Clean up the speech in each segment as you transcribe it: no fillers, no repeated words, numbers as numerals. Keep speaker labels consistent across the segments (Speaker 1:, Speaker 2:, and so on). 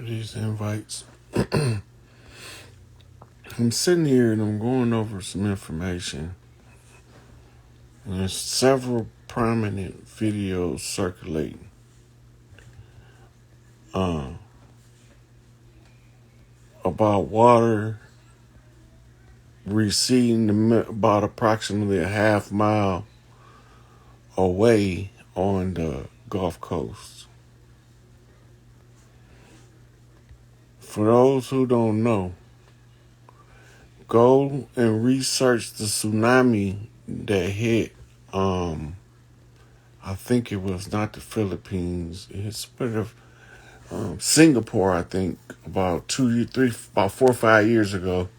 Speaker 1: these invites. I'm sitting here and I'm going over some information. And there's several prominent videos circulating uh, about water receding about approximately a half mile away on the Gulf Coast. For those who don't know, go and research the tsunami that hit I think it was not the Philippines. It's sort of Singapore, I think, about 2, 3, about 4 or 5 years ago.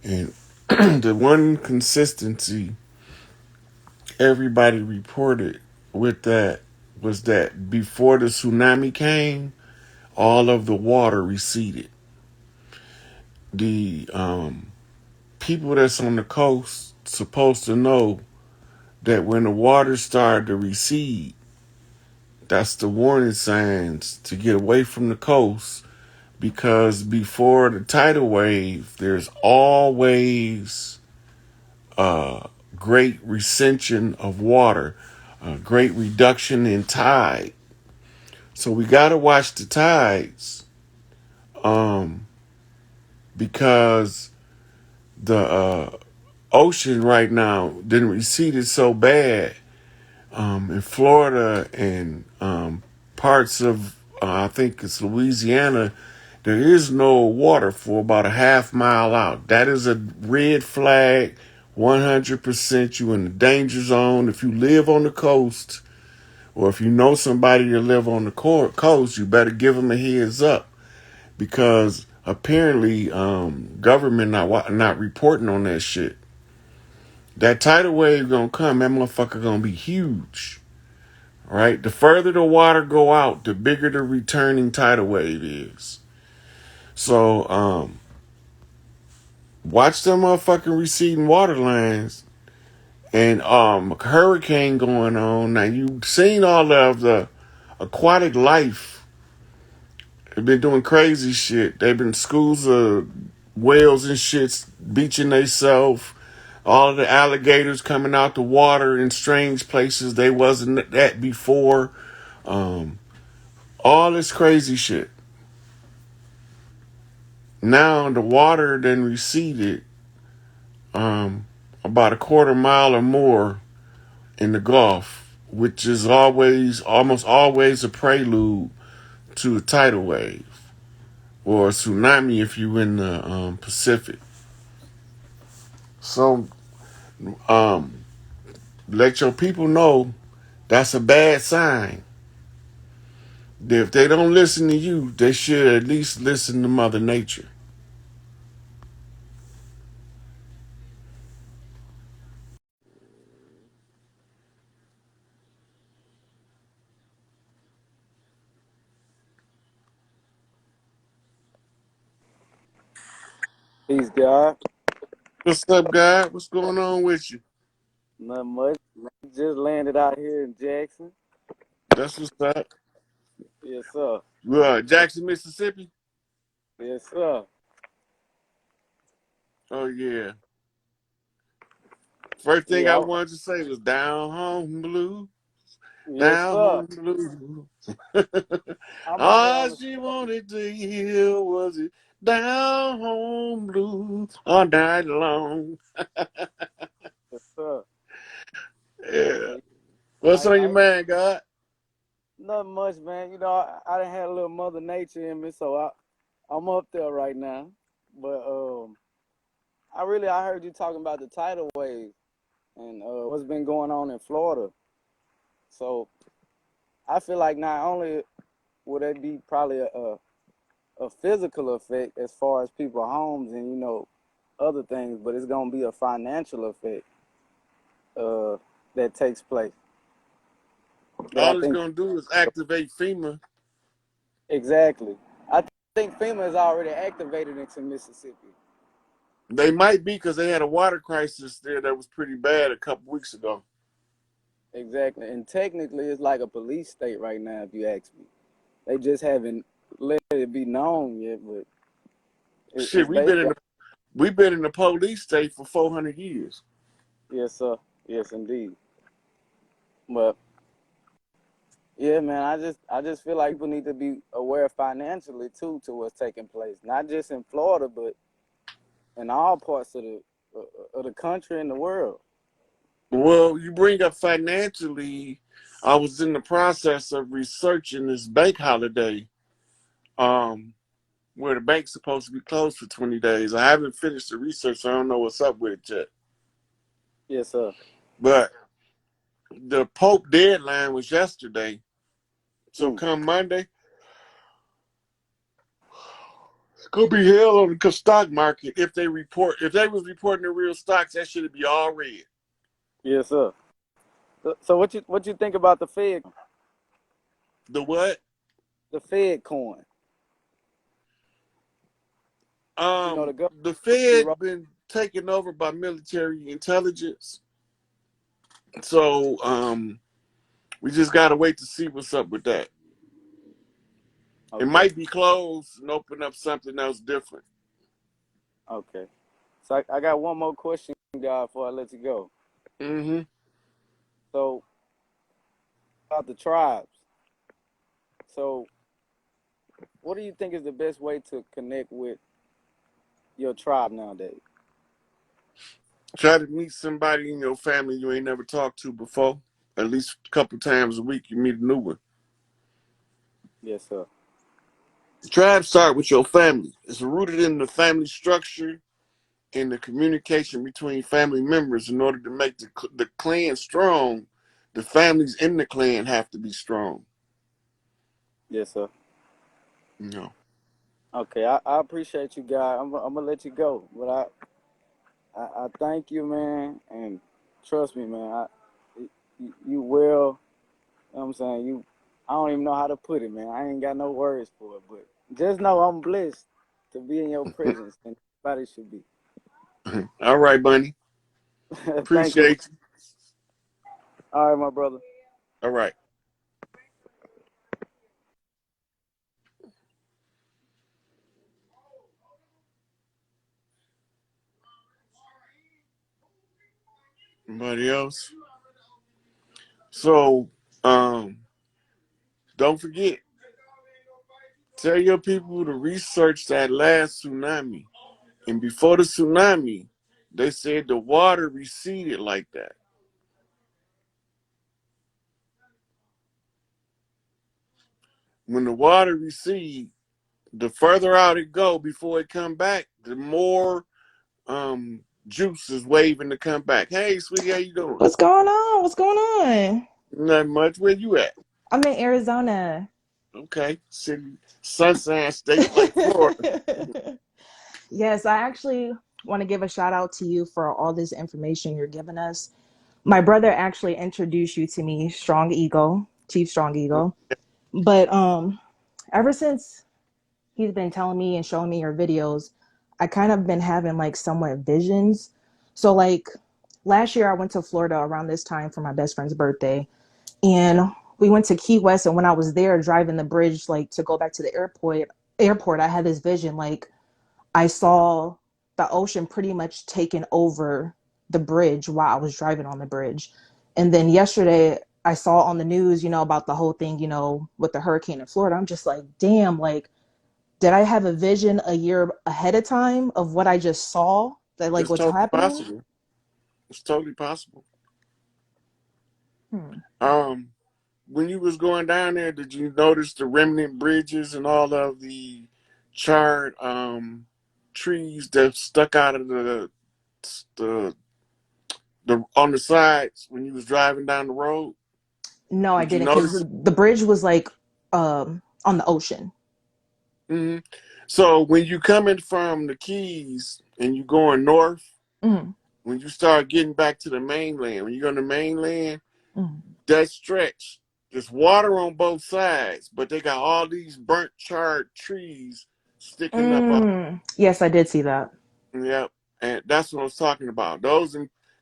Speaker 1: And the one consistency everybody reported with that was that before the tsunami came, all of the water receded. The people that's on the coast supposed to know that when the water started to recede, that's the warning signs to get away from the coast, because before the tidal wave, there's always great recension of water, a great reduction in tide. So we got to watch the tides, um, because the ocean right now didn't recede it so bad in Florida and parts of I think it's Louisiana. There is no water for about a half mile out. That is a red flag. 100% you in the danger zone. If you live on the coast, or if you know somebody that live on the coast, you better give them a heads up, because apparently government not reporting on that shit. That tidal wave gonna come. That motherfucker gonna be huge. Right? The further the water go out, the bigger the returning tidal wave is. So, watch them motherfucking receding water lines and hurricane going on. Now you've seen all of the aquatic life. They've been doing crazy shit. They've been schools of whales and shits beaching themselves. All of the alligators coming out the water in strange places they wasn't at before. Um, all this crazy shit. Now the water then receded about a quarter mile or more in the Gulf, which is almost always a prelude to a tidal wave or a tsunami if you're in the Pacific. So let your people know that's a bad sign. If they don't listen to you, they should at least listen to Mother Nature.
Speaker 2: Peace, God.
Speaker 1: What's up, God? What's going on with you?
Speaker 2: Nothing much. Just landed out here in Jackson.
Speaker 1: That's what's up.
Speaker 2: Yes, sir.
Speaker 1: Jackson, Mississippi.
Speaker 2: Yes, sir.
Speaker 1: Oh yeah. First thing I
Speaker 2: Yeah.
Speaker 1: wanted to say was down home blue,
Speaker 2: Yes,
Speaker 1: down
Speaker 2: sir.
Speaker 1: home blue.
Speaker 2: I'm out here on
Speaker 1: All
Speaker 2: the
Speaker 1: she
Speaker 2: spot.
Speaker 1: wanted to hear was it down home blue all night long.
Speaker 2: Yes, sir.
Speaker 1: Yeah.
Speaker 2: Yeah,
Speaker 1: What's
Speaker 2: I,
Speaker 1: on your
Speaker 2: I,
Speaker 1: mind, God?
Speaker 2: nothing much, man. I done had a little Mother Nature in me, so I'm up there right now. But I heard you talking about the tidal wave and what's been going on in Florida. So I feel like not only would it be probably a physical effect as far as people homes and other things, but it's gonna be a financial effect uh, that takes place. That I
Speaker 1: All it's
Speaker 2: think
Speaker 1: gonna do is activate FEMA.
Speaker 2: exactly. I think FEMA is already activated into Mississippi.
Speaker 1: They might be, because they had a water crisis there that was pretty bad a couple weeks ago.
Speaker 2: Exactly, and technically it's like a police state right now, if you ask me. They just haven't let it be known yet, but
Speaker 1: Shit,
Speaker 2: it's basically
Speaker 1: we've been in the police state for 400 years.
Speaker 2: yes, sir. Yes, indeed. But yeah, man, I just feel like people need to be aware financially too to what's taking place, not just in Florida, but in all parts of the country and the world.
Speaker 1: Well, you bring up financially. I was in the process of researching this bank holiday, um, where the bank's supposed to be closed for 20 days. I haven't finished the research, so I don't know what's up with it yet.
Speaker 2: Yes, sir.
Speaker 1: But the Pope deadline was yesterday. So
Speaker 2: Mm.
Speaker 1: come Monday, it's gonna be hell on the stock market if they report. If they was reporting the real stocks, that should be all red.
Speaker 2: Yes, sir. So what you think about
Speaker 1: The what?
Speaker 2: the Fed coin? The government
Speaker 1: The
Speaker 2: be ro-
Speaker 1: Fed been taken over by military intelligence. So we just gotta wait to see what's up with that. It
Speaker 2: okay,
Speaker 1: might be closed and open up something else different.
Speaker 2: okay. So I got one more question, God, before I let you go.
Speaker 1: Mm-hmm.
Speaker 2: So about the tribes. So what do you think is the best way to connect with your tribe nowadays?
Speaker 1: Try to meet somebody in your family you ain't never talked to before. At least a couple times a week, you meet a new one.
Speaker 2: Yes, sir.
Speaker 1: Try to start with your family. It's rooted in the family structure and the communication between family members. In order to make the clan strong, the families in the clan have to be strong.
Speaker 2: Yes, sir.
Speaker 1: You know.
Speaker 2: Okay, I appreciate you, God. I'm gonna let you go, but I thank you, man, and trust me, man. You will. You know what I'm saying? I don't even know how to put it, man. I ain't got no words for it, but just know I'm blessed to be in your presence, and everybody should be.
Speaker 1: All right, Bunny.
Speaker 2: Thank you, man.
Speaker 1: Appreciate you.
Speaker 2: All right, my brother.
Speaker 1: All right. Anybody else? So, don't forget, tell your people to research that last tsunami. And before the tsunami, they said the water receded like that. When the water recedes, the further out it go before it come back, the more juice is waving to come back. Hey, sweetie, how you doing?
Speaker 3: What's going on? What's going on?
Speaker 1: Not much. Where you at?
Speaker 3: I'm in Arizona.
Speaker 1: Okay, city, sunshine state like Florida.
Speaker 3: Yes, I actually want to give a shout out to you for all this information you're giving us. My brother actually introduced you to me, Strong Eagle, Chief Strong Eagle. But ever since he's been telling me and showing me your videos, I kind of been having like somewhat visions. So like last year I went to Florida around this time for my best friend's birthday. And we went to Key West, and when I was there driving the bridge like to go back to the airport, I had this vision like I saw the ocean pretty much taking over the bridge while I was driving on the bridge. And then yesterday I saw on the news, about the whole thing, with the hurricane in Florida. I'm just like, damn, like did I have a vision a year ahead of time of what I just saw that like
Speaker 1: It's
Speaker 3: what's
Speaker 1: totally
Speaker 3: happening?
Speaker 1: possible. It's totally possible.
Speaker 3: Hmm.
Speaker 1: Um, when you was going down there, did you notice the remnant bridges and all of the charred trees that stuck out of the the on the sides when you was driving down the road?
Speaker 3: No, I
Speaker 1: Did you
Speaker 3: didn't, because
Speaker 1: notice?
Speaker 3: the bridge was like on the ocean.
Speaker 1: Hmm. So when you coming from the Keys and you going north,
Speaker 3: Mm,
Speaker 1: when you start getting back to the mainland, when you go to the mainland,
Speaker 3: mm.
Speaker 1: that stretch, there's water on both sides, but they got all these burnt, charred trees sticking up.
Speaker 3: Yes, I did see that.
Speaker 1: Yep, and that's what I was talking about. Those,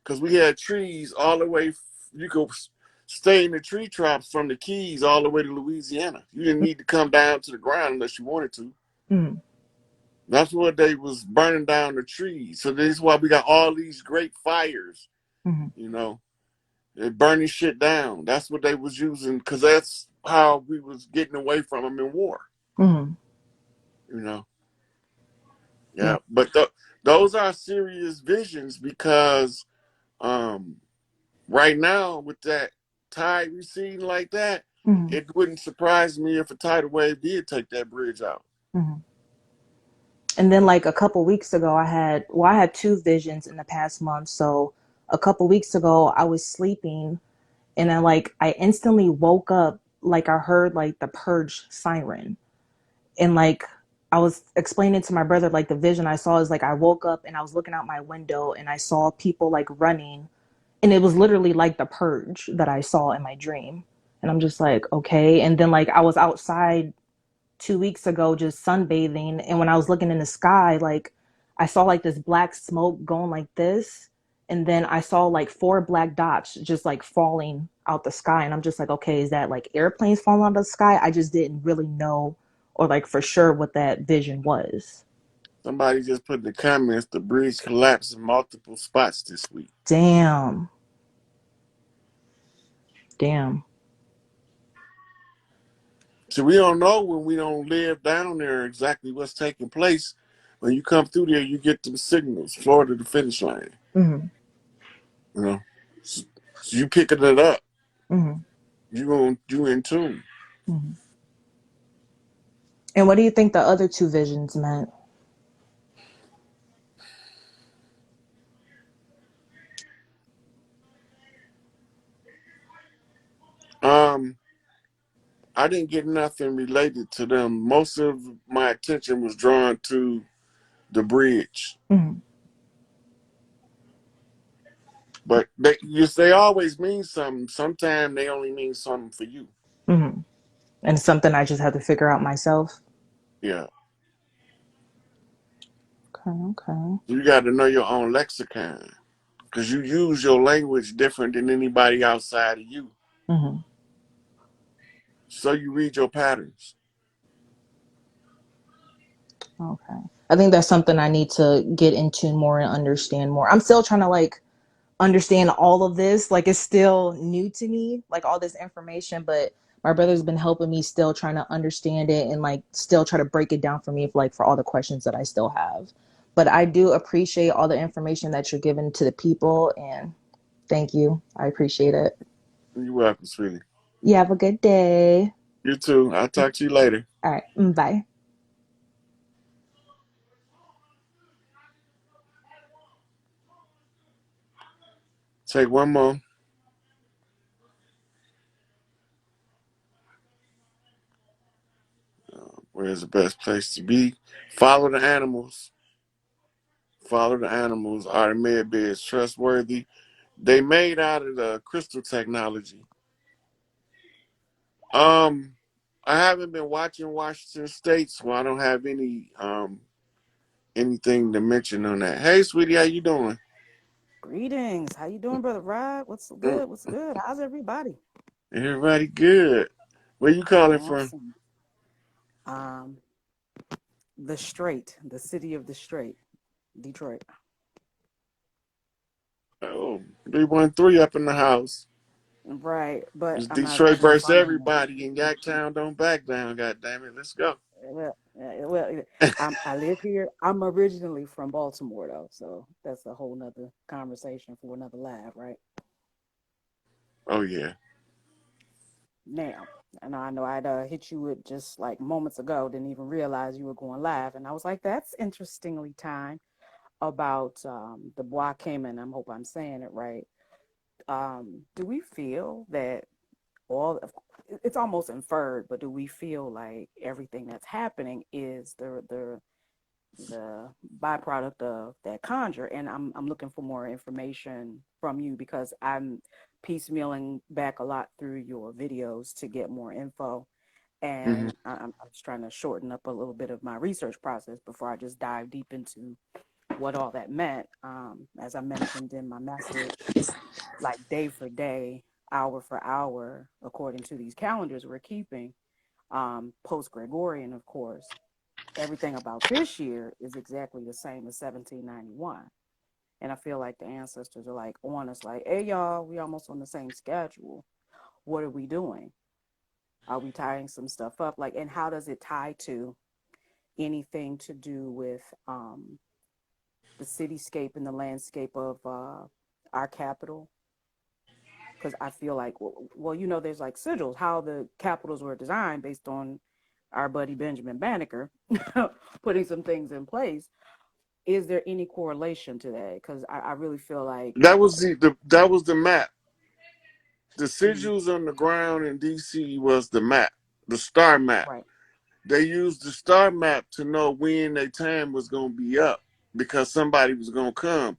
Speaker 1: because we had trees all the way. You could stay in the tree traps from the Keys all the way to Louisiana. You didn't need to come down to the ground unless you wanted to.
Speaker 3: Mm-hmm.
Speaker 1: That's what they was burning down the trees. So this is why we got all these great fires.
Speaker 3: Mm-hmm.
Speaker 1: You know, they're burning shit down. That's what they was using because that's how we was getting away from them in war.
Speaker 3: Mm-hmm.
Speaker 1: You know,
Speaker 3: Yeah.
Speaker 1: yeah. But those are serious visions because um, right now with that tide receding like that,
Speaker 3: Mm-hmm.
Speaker 1: it wouldn't surprise me if a tidal wave did take that bridge out.
Speaker 3: Mm-hmm. And then like a couple weeks ago, I had two visions in the past month. So a couple weeks ago, I was sleeping and I instantly woke up like I heard like the purge siren. And like I was explaining to my brother like the vision I saw is like I woke up and I was looking out my window and I saw people like running and it was literally like the purge that I saw in my dream. And I'm just like, okay. And then like I was outside 2 weeks ago just sunbathing and when I was looking in the sky, like I saw like this black smoke going like this. And then I saw like four black dots just like falling out the sky. And I'm just like, okay, is that like airplanes falling out of the sky? I just didn't really know or like for sure what that vision was.
Speaker 1: Somebody just put in the comments the bridge collapsed in multiple spots this week.
Speaker 3: Damn. Damn.
Speaker 1: So we don't know when we don't live down there exactly what's taking place. When you come through there, you get them signals, Florida to finish line.
Speaker 3: Mm-hmm.
Speaker 1: You know, so you picking it up.
Speaker 3: Mm-hmm.
Speaker 1: You in tune.
Speaker 3: Mm-hmm. And what do you think the other two visions meant?
Speaker 1: Um, I didn't get nothing related to them. Most of my attention was drawn to the bridge.
Speaker 3: Mm-hmm.
Speaker 1: But they always mean something. Sometimes they only mean something for you.
Speaker 3: Mm-hmm. And it's something I just had to figure out myself.
Speaker 1: Yeah.
Speaker 3: Okay, okay.
Speaker 1: You got to know your own lexicon because you use your language different than anybody outside of you.
Speaker 3: Mm-hmm.
Speaker 1: So you read your patterns.
Speaker 3: Okay. I think that's something I need to get into more and understand more. I'm still trying to like understand all of this. Like it's still new to me, like all this information, but my brother's been helping me still trying to understand it and like still try to break it down for me like for all the questions that I still have. But I do appreciate all the information that you're giving to the people and thank you. I appreciate it.
Speaker 1: You're welcome, sweetie.
Speaker 3: You have a good day.
Speaker 1: You too. I'll talk to you later.
Speaker 3: All right. Bye.
Speaker 1: Take one more. Where's the best place to be? Follow the animals. Follow the animals. Are the med beds trustworthy? They made out of the crystal technology. Um, I haven't been watching Washington State, so I don't have anything to mention on that. Hey, sweetie, how you doing?
Speaker 4: Greetings. How you doing, brother Rod? What's
Speaker 1: Mm,
Speaker 4: good? What's good? How's everybody?
Speaker 1: everybody good. Where you calling from?
Speaker 4: Awesome. Um, the Strait, the city of the Strait, Detroit.
Speaker 1: Oh, 313 up in the house.
Speaker 4: Right, but
Speaker 1: It's
Speaker 4: I'm not
Speaker 1: Detroit
Speaker 4: really
Speaker 1: versus
Speaker 4: following that.
Speaker 1: everybody, and Yaktown don't back down. God damn it, let's go.
Speaker 4: Well, I live here. I'm originally from Baltimore though, so that's a whole nother conversation for another live, right?
Speaker 1: Oh yeah.
Speaker 4: Now, and I know I'd hit you with just like moments ago, didn't even realize you were going live, and I was like, that's interestingly timed about the Bois Cayman. I hope I'm saying it right. Do we feel that all of it's almost inferred, but do we feel like everything that's happening is the byproduct of that conjure? And I'm looking for more information from you because I'm piecemealing back a lot through your videos to get more info.
Speaker 1: Hmm.
Speaker 4: And I'm just trying to shorten up a little bit of my research process before I just dive deep into what all that meant. As I mentioned in my message, like day for day. hour for hour, according to these calendars we're keeping, post Gregorian, of course, everything about this year is exactly the same as 1791. And I feel like the ancestors are like on us, like, hey, y'all, we almost on the same schedule. What are we doing? Are we tying some stuff up? Like, and how does it tie to anything to do with the cityscape and the landscape of our capital? Because I feel like, well, there's like sigils, how the capitals were designed based on our buddy Benjamin Banneker putting some things in place. Is there any correlation to that? Because I really feel like,
Speaker 1: That was that was the map. The
Speaker 4: mhm,
Speaker 1: sigils on the ground in DC was the map, the star map.
Speaker 4: right,
Speaker 1: They used the star map to know when their time was gonna be up because somebody was gonna come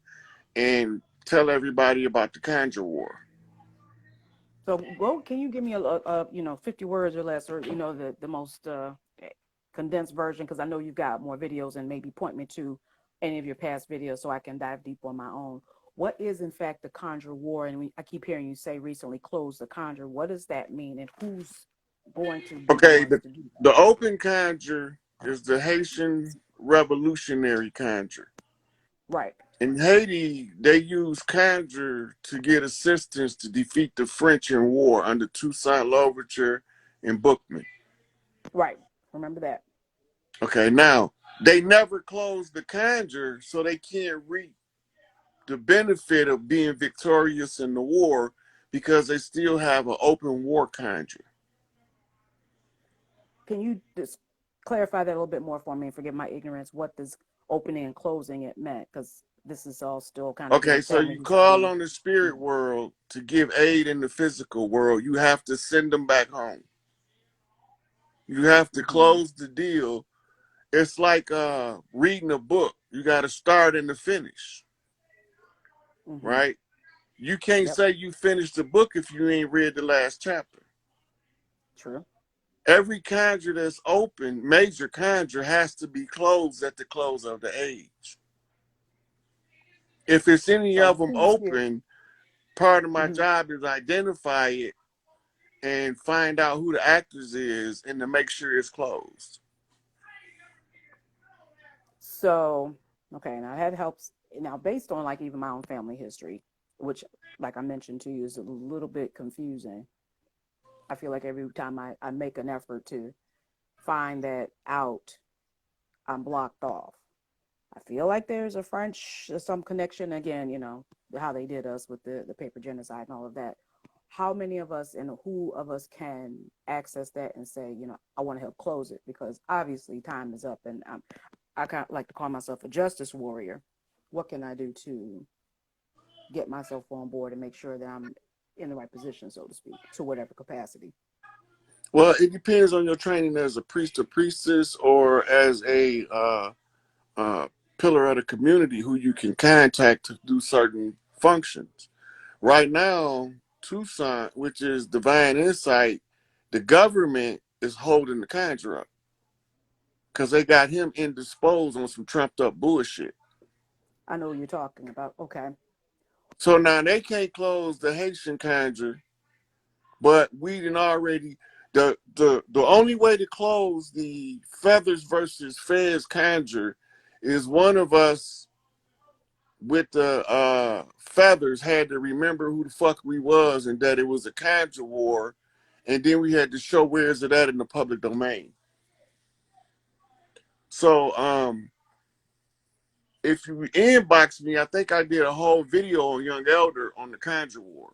Speaker 1: and tell everybody about the Conjure War.
Speaker 4: so go. Can you give me a 50 words or less, or the most condensed version? Because I know you've got more videos, and maybe point me to any of your past videos so I can dive deep on my own. What is in fact the Conjure War? And I keep hearing you say recently close the Conjure. What does that mean, and who's going to be the
Speaker 1: Okay,
Speaker 4: ones to do
Speaker 1: the open conjure is the Haitian revolutionary conjure.
Speaker 4: that? Right,
Speaker 1: In Haiti, they used conjure to get assistance to defeat the French in war under Toussaint Louverture and Bookman.
Speaker 4: right. Remember that.
Speaker 1: Okay, now they never closed the conjure, so they can't reap the benefit of being victorious in the war because they still have an open war conjure.
Speaker 4: Can you just clarify that a little bit more for me and forgive my ignorance? What does opening and closing it meant? Because this is all still kind of
Speaker 1: Okay,
Speaker 4: giving
Speaker 1: so
Speaker 4: family
Speaker 1: you call
Speaker 4: history.
Speaker 1: on the spirit world to give aid in the physical world. You have to send them back home. You have to
Speaker 4: Mm-hmm.
Speaker 1: close the deal. It's like reading a book. You got to start and to finish,
Speaker 4: Mm-hmm.
Speaker 1: right? You can't
Speaker 4: Yep.
Speaker 1: say you finished the book if you ain't read the last chapter.
Speaker 4: True.
Speaker 1: Every conjure that's open, major conjure, has to be closed at the close of the age. If it's any
Speaker 4: So
Speaker 1: of them
Speaker 4: who's here?
Speaker 1: open, part of my
Speaker 4: Mm-hmm.
Speaker 1: job is identify it and find out who the actors is and to make sure it's closed.
Speaker 4: So okay, now that helps. Now based on like even my own family history, which like I mentioned to you is a little bit confusing. I feel like every time I make an effort to find that out, I'm blocked off. I feel like there's a French some connection again, how they did us with the paper genocide and all of that. How many of us and who of us can access that and say, I want to help close it? Because obviously time is up, and I kind of like to call myself a justice warrior. What can I do to get myself on board and make sure that I'm in the right position, so to speak, to whatever capacity?
Speaker 1: Well, it depends on your training as a priest or priestess or as a uh, pillar of the community who you can contact to do certain functions. Right now, Toussaint, which is Divine Insight, the government is holding the conjure up because they got him indisposed on some trumped up bullshit.
Speaker 4: I know what you're talking about. Okay.
Speaker 1: So now they can't close the Haitian conjure, but we didn't already. The only way to close the Feathers versus Fez conjure is one of us with the feathers had to remember who the fuck we was and that it was a conjure war, and then we had to show where is it at in the public domain. So if you inbox me, I think I did a whole video on Young Elder on the conjure war,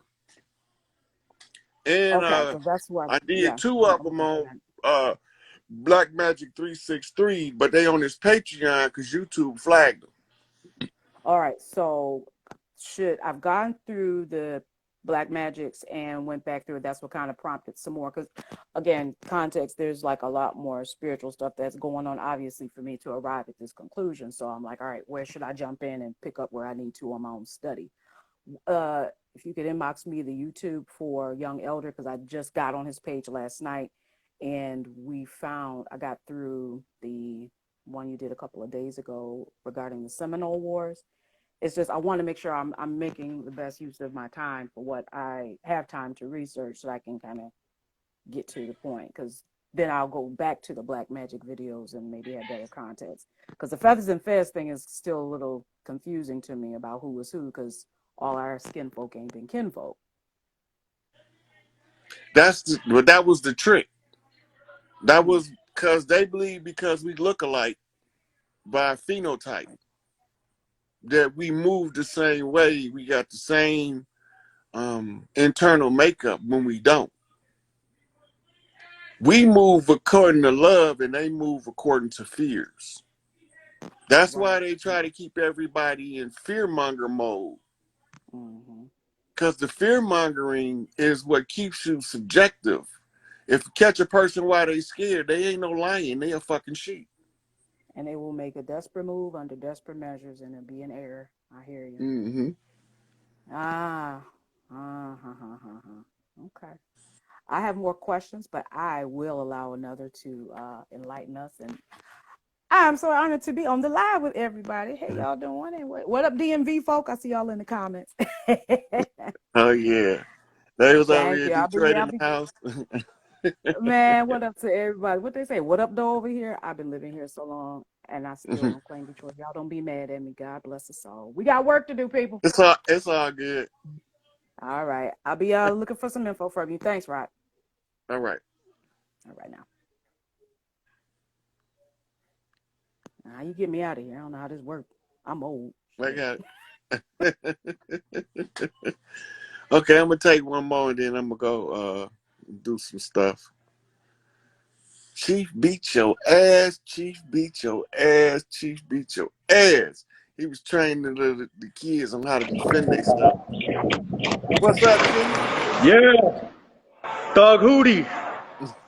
Speaker 1: and
Speaker 4: Okay, because that's what,
Speaker 1: I did
Speaker 4: yeah,
Speaker 1: two of
Speaker 4: I'm
Speaker 1: them
Speaker 4: looking for
Speaker 1: on
Speaker 4: that.
Speaker 1: Black Magic 363, but they on this Patreon because YouTube flagged them.
Speaker 4: All right, so I've gone through the Black Magics and went back through it. That's what kind of prompted some more. Because again, context, there's like a lot more spiritual stuff that's going on, obviously, for me to arrive at this conclusion. So I'm like, all right, where should I jump in and pick up where I need to on my own study? Uh, if you could inbox me the YouTube for Young Elder, because I just got on his page last night, and I got through the one you did a couple of days ago regarding the Seminole Wars, It's just I want to make sure I'm making the best use of my time for what I have time to research, so I can kind of get to the point. Because then I'll go back to the Black Magic videos and maybe have better context. Because the Feathers and Fez thing is still a little confusing to me about who was who, because all our skin folk ain't been kinfolk.
Speaker 1: But that was the trick. That was because they believe because we look alike by phenotype that we move the same way. We got the same internal makeup when we don't. We move according to love and they move according to fears. That's why they try to keep everybody in fear-monger mode. Because the fear-mongering is what keeps you subjective. If you catch a person while they scared, they ain't no lion. They a fucking sheep.
Speaker 4: And they will make a desperate move under desperate measures, and it'll be an error. I hear you.
Speaker 1: Mm-hmm.
Speaker 4: Okay. I have more questions, but I will allow another to enlighten us. And I'm so honored to be on the live with everybody. Hey, y'all doing? And what up, DMV folk? I see y'all in the comments.
Speaker 1: Oh, yeah. They was over
Speaker 4: Thank
Speaker 1: here
Speaker 4: you. I'll be here.
Speaker 1: Detroit in the house.
Speaker 4: Man, what up to everybody? What they say? What up, though, over here? I've been living here so long, and I still don't claim Detroit. Y'all don't be mad at me. God bless us all. We got work to do, people.
Speaker 1: It's all good.
Speaker 4: All right. I'll be looking for some info from you. Thanks, Rod.
Speaker 1: All right.
Speaker 4: All right, now. Now, you get me out of here. I don't know how this works. I'm old.
Speaker 1: I got it. Okay, I'm going to take one more and then I'm going to go do some stuff. Chief beat your ass. Chief beat your ass. Chief beat your ass. He was training the kids on how to defend themselves. What's up, Chief?
Speaker 5: Yeah, Thug Hootie.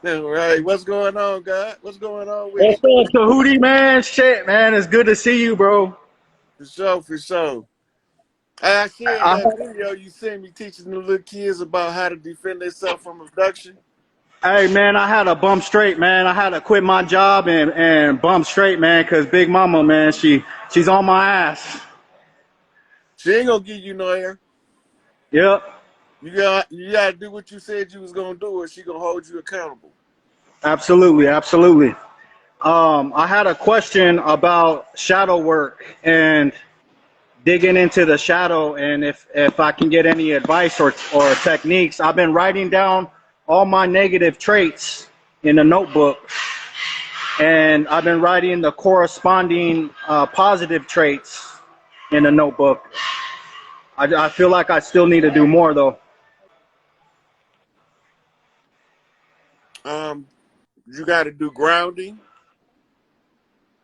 Speaker 1: All right, what's going on, God? What's going on with
Speaker 5: What's
Speaker 1: you?
Speaker 5: up, the Hootie, man? Shit, man, it's good to see you, bro.
Speaker 1: For sure, for sure. I shared that video you sent me teaching the little kids about how to defend themselves from abduction.
Speaker 5: Hey, man, I had to bump straight, man. I had to quit my job and bump straight, man, because Big Mama, man, she's on my ass.
Speaker 1: She ain't gonna give you no air.
Speaker 5: Yep.
Speaker 1: You gotta do what you said you was gonna do, or she gonna hold you accountable.
Speaker 5: Absolutely, absolutely. I had a question about shadow work and digging into the shadow, and if I can get any advice or techniques. I've been writing down all my negative traits in a notebook, and I've been writing the corresponding positive traits in a notebook. I feel like I still need to do more, though.
Speaker 1: You got to do grounding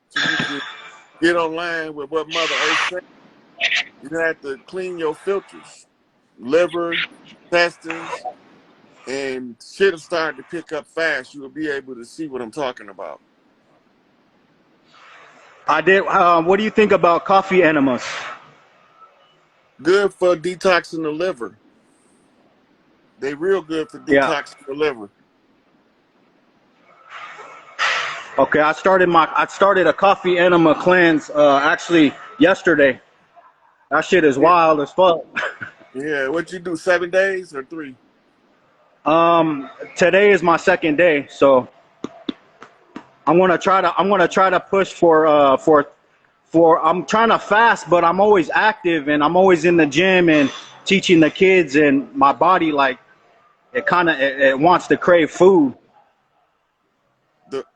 Speaker 1: so you can get online with what Mother Earth said. You have to clean your filters, liver, intestines, and shit will start to pick up fast. You will be able to see what I'm talking about.
Speaker 5: I did. What do you think about coffee enemas?
Speaker 1: Good for detoxing the liver. They real good for detoxing the liver.
Speaker 5: Okay, I started a coffee enema cleanse actually yesterday. That shit is wild as fuck.
Speaker 1: Yeah, what you do? 7 days or 3?
Speaker 5: Today is my second day, so I'm gonna try to push for I'm trying to fast, but I'm always active and I'm always in the gym and teaching the kids, and my body, like, it wants to crave food.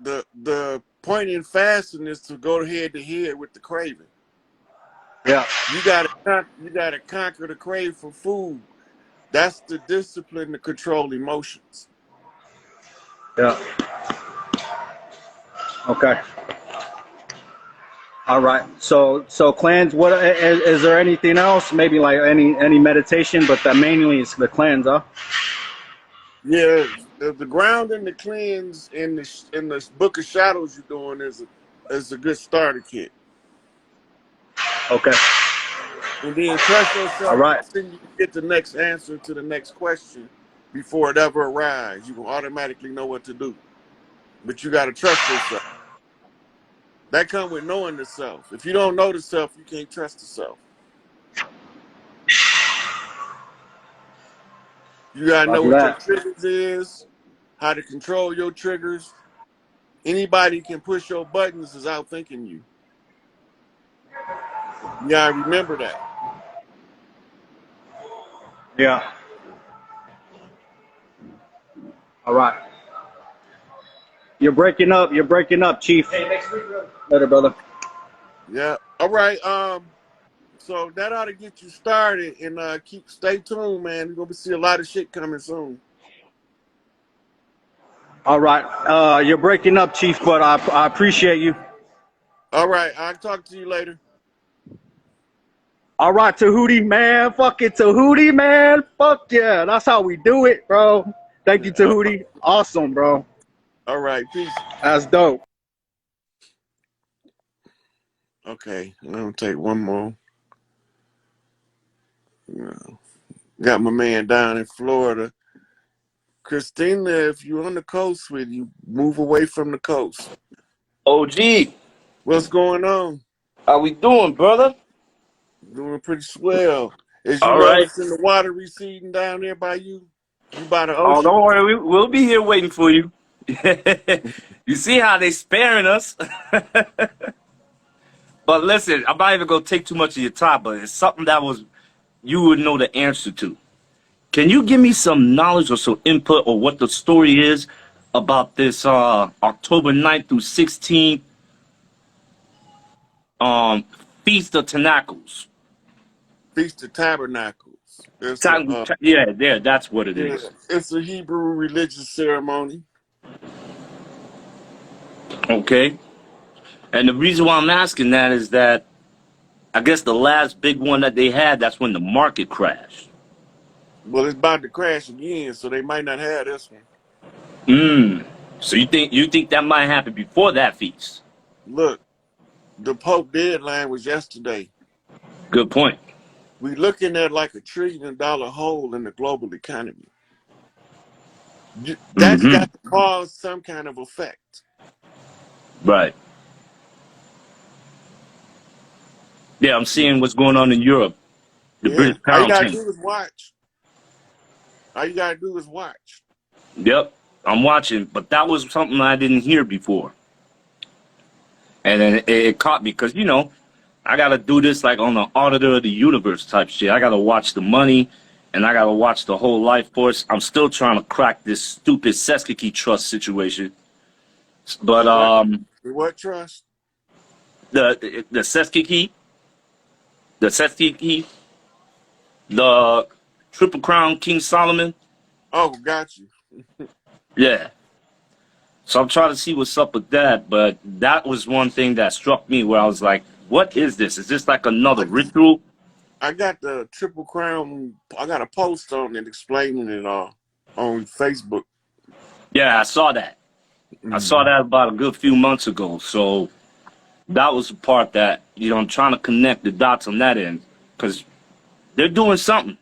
Speaker 1: The point in fasting is to go head to head with the craving.
Speaker 5: Yeah.
Speaker 1: You gotta conquer the crave for food. That's the discipline to control emotions.
Speaker 5: Yeah. Okay. All right. So cleanse. What is there anything else? Maybe like any meditation, but that mainly is the cleanse, huh?
Speaker 1: Yeah, the grounding, the cleanse, in the Book of Shadows you're doing is a good starter kit.
Speaker 5: Okay.
Speaker 1: And then trust yourself.
Speaker 5: All right.
Speaker 1: Then you get the next answer to the next question before it ever arrives. You will automatically know what to do. But you got to trust yourself. That comes with knowing the self. If you don't know the self, you can't trust the self. You gotta know
Speaker 5: Roger
Speaker 1: what your
Speaker 5: that.
Speaker 1: triggers is, how to control your triggers. Anybody can push your buttons is outthinking you. You gotta remember that.
Speaker 5: Yeah. All right. You're breaking up. You're breaking up, Chief. Hey, next week, brother. Later, brother.
Speaker 1: Yeah. All right. So that ought to get you started, and stay tuned, man. You're gonna see a lot of shit coming soon.
Speaker 5: All right. You're breaking up, Chief, but I appreciate you.
Speaker 1: All right. I'll talk to you later.
Speaker 5: All right, Tahuti, man. Fuck it, Tahuti, man. Fuck yeah. That's how we do it, bro. Thank you, Tahuti. Awesome, bro.
Speaker 1: All right. Peace.
Speaker 5: That's dope.
Speaker 1: Okay. I'm gonna take one more. Got my man down in Florida. Christina, if you're on the coast with you, move away from the coast.
Speaker 6: OG,
Speaker 1: What's going on?
Speaker 6: how we doing, brother?
Speaker 1: Doing pretty swell. Is you
Speaker 6: All right.
Speaker 1: noticing the water receding down there by you? You by the
Speaker 6: Oh,
Speaker 1: ocean?
Speaker 6: don't worry. We'll be here waiting for you. You see how they sparing us? But listen, I'm not even going to take too much of your time, but it's something that you would know the answer to. Can you give me some knowledge or some input or what the story is about this October 9th through 16th Feast of Tabernacles?
Speaker 1: Feast of Tabernacles.
Speaker 6: Yeah, there, that's what it
Speaker 1: Yeah,
Speaker 6: is.
Speaker 1: it's a Hebrew religious ceremony.
Speaker 6: Okay. And the reason why I'm asking that is that I guess the last big one that they had, that's when the market crashed.
Speaker 1: Well, it's about to crash again, so they might not have this one.
Speaker 6: So you think that might happen before that feast?
Speaker 1: Look, the Pope deadline was yesterday.
Speaker 6: Good point.
Speaker 1: We looking at like $1 trillion hole in the global economy. That's got to cause some kind of effect.
Speaker 6: Right. Yeah, I'm seeing what's going on in Europe. The
Speaker 1: Yeah.
Speaker 6: British
Speaker 1: All you
Speaker 6: pound
Speaker 1: gotta
Speaker 6: tank.
Speaker 1: do is watch. All you gotta do is watch.
Speaker 6: Yep, I'm watching, but that was something I didn't hear before. And then it caught me because, I got to do this like on the Auditor of the Universe type shit. I got to watch the money and I got to watch the whole life force. I'm still trying to crack this stupid Seskeke Trust situation. But
Speaker 1: What trust?
Speaker 6: the Seskeke, the Triple Crown King Solomon.
Speaker 1: Oh, got you.
Speaker 6: Yeah. So I'm trying to see what's up with that. But that was one thing that struck me where I was like, what is this? Is this like another ritual?
Speaker 1: I got the Triple Crown. I got a post on it explaining it all on Facebook.
Speaker 6: Yeah, I saw that. I saw that about a good few months ago. So that was the part that, I'm trying to connect the dots on that end because they're doing something.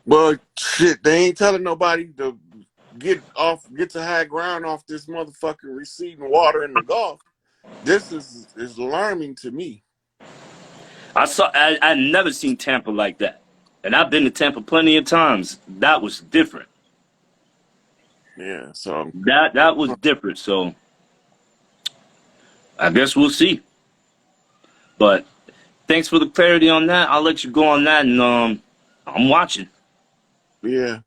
Speaker 1: Well, shit, they ain't telling nobody to get to high ground off this motherfucking receding water in the Gulf. This is alarming to me.
Speaker 6: I never seen Tampa like that. And I've been to Tampa plenty of times. That was different.
Speaker 1: Yeah, so
Speaker 6: That was different. So I guess we'll see. But thanks for the clarity on that. I'll let you go on that, and I'm watching.
Speaker 1: yeah.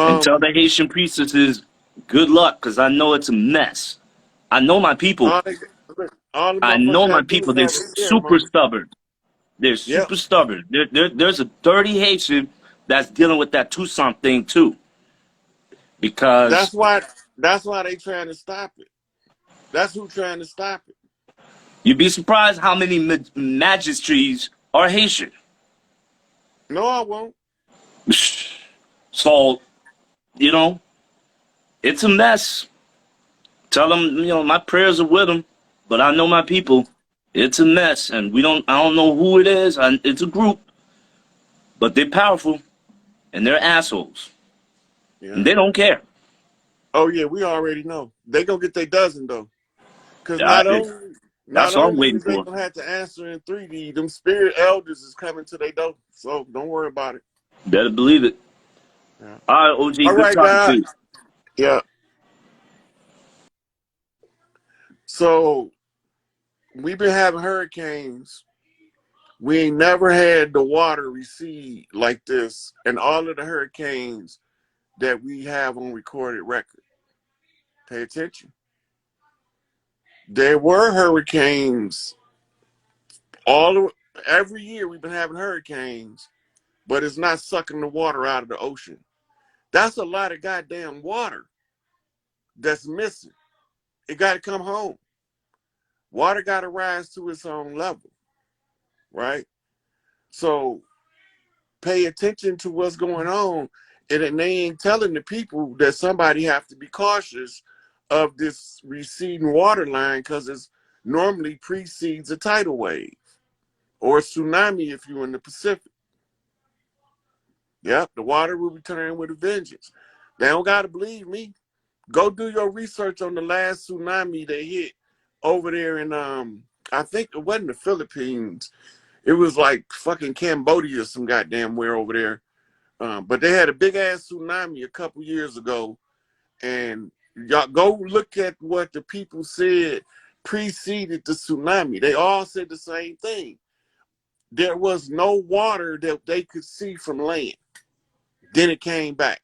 Speaker 6: And tell the Haitian priestesses good luck, because I know it's a mess. I know my people.
Speaker 1: All the
Speaker 6: I
Speaker 1: motherfuckers
Speaker 6: know my
Speaker 1: gotta do is
Speaker 6: people. They're
Speaker 1: have a
Speaker 6: super
Speaker 1: ceremony.
Speaker 6: stubborn. They're
Speaker 1: Yep.
Speaker 6: super stubborn. There's a dirty Haitian that's dealing with that Tucson thing too. Because
Speaker 1: That's why they trying to stop it. That's who trying to stop it.
Speaker 6: you'd be surprised how many magistrates are Haitian.
Speaker 1: No, I won't.
Speaker 6: So, it's a mess. Tell them, my prayers are with them, but I know my people. It's a mess, and I don't know who it is. It's a group, but they're powerful, and they're assholes,
Speaker 1: Yeah.
Speaker 6: and they don't care.
Speaker 1: Oh yeah, we already know. They gonna get their dozen though, because
Speaker 6: That's what I'm waiting
Speaker 1: is they
Speaker 6: for.
Speaker 1: gonna have to answer in 3D. Them spirit elders is coming to their door, so don't worry about it.
Speaker 6: Better believe it.
Speaker 1: Yeah.
Speaker 6: All right, OG,
Speaker 1: All
Speaker 6: good
Speaker 1: right,
Speaker 6: talking to
Speaker 1: God.
Speaker 6: you.
Speaker 1: Yeah. So we've been having hurricanes. We ain't never had the water recede like this, and all of the hurricanes that we have on recorded record. Pay attention. There were hurricanes every year. We've been having hurricanes, but it's not sucking the water out of the ocean. That's a lot of goddamn water that's missing. It got to come home. Water got to rise to its own level, right? So pay attention to what's going on, and they ain't telling the people that somebody have to be cautious of this receding water line because it normally precedes a tidal wave or a tsunami if you're in the Pacific. Yep, the water will return with a vengeance. They don't got to believe me. Go do your research on the last tsunami that hit over there in I think it wasn't the Philippines. It was like fucking Cambodia or some goddamn where over there. But they had a big ass tsunami a couple years ago, and y'all go look at what the people said preceded the tsunami. They all said the same thing. There was no water that they could see from land. Then it came back,